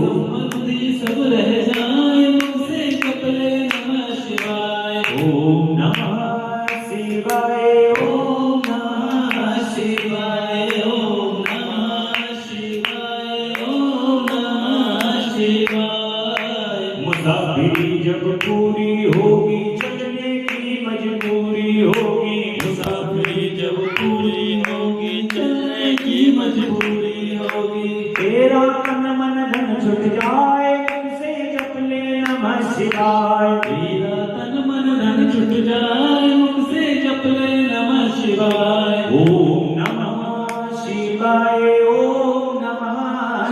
Speaker 1: संबंधी सब रह जाए, मुझसे जप ले नमः शिवाय, ओम नमः शिवाय, ओम नमः शिवाय, ओम नमः शिवाय, ओम नमः शिवाय। मुसाफिरी जब पूरी होगी, चलने की मजबूरी होगी। मुसाफिरी जब पूरी होगी, चलने की मजबूरी होगी। तेरा तन मन धन छुट जाए, मुझसे जप ले नमः शिवाय। तेरा तन मन धन छुट जाए, मुझसे जप ले नमः शिवाय, ओम नमः शिवाय, ओम नमः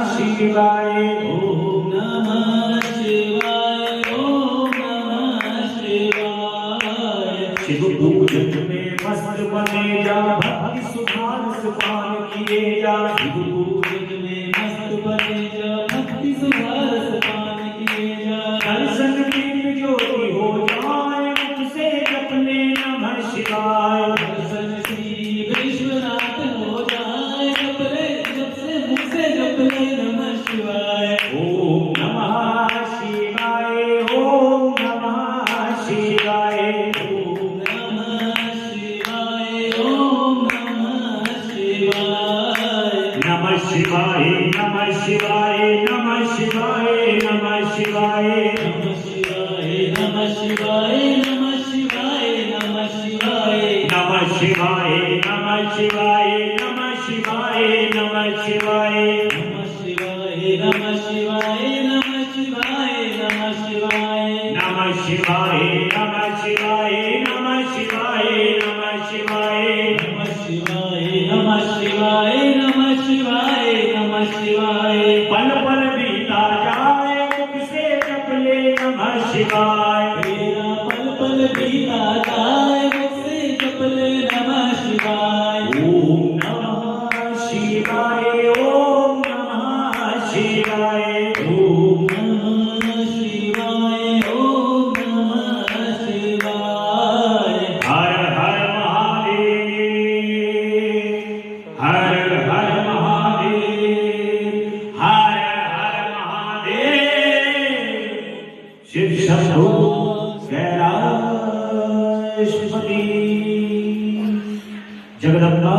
Speaker 1: शिवाय, ओम नमः शिवाय, ओम नमः शिवाय। शिव पूजन में मस्त बने जा, भक्ति सुधारस पान किए जा। शिव पूजन में मस्त बने जा, भक्ति सुधारस पान किए जा। दर्शन दीप ज्योति हो जाए, मुझसे जप ले नमः शिवाय। दर्शन श्री विश्वनाथ हो जाए, जप ले जप से मुझसे जप ले नमः शिवाय, ओम नमः शिवाय, ओम नमः शिवाय, ओम नमः शिवाय, ओम नमः शिवाय। नमः शिवाय, नमः शिवाय, नमः शिवाय, नमः शिवाय, नमः शिवाय, नमः शिवाय, नमः शिवाय, नमः शिवाय, नमः शिवाय, नमः शिवाय, नमः शिवाय, नमः शिवाय, नमः शिवाय,
Speaker 2: नमः शिवाय नमः शिवाय नमः शिवाय
Speaker 1: नमः शिवाय नमः शिवाय नमः शिवाय नमः शिवाय
Speaker 2: नमः शिवाय नमः शिवाय नमः शिवाय नमः शिवाय
Speaker 1: पल पल बीता जाए मुख से जप ले नमः शिवाय
Speaker 2: तेरा पल पल बीता जाए मुख से जप ले नमः शिवाय
Speaker 1: ओम नमः शिवाय ओम नमः शिवाय
Speaker 2: ओम नमः शिवाय ओम नमः शिवाय
Speaker 1: हर हर महादेव हर हर महादेव हर हर महादेव शिव शंभो कैलाशपति जगदम्बा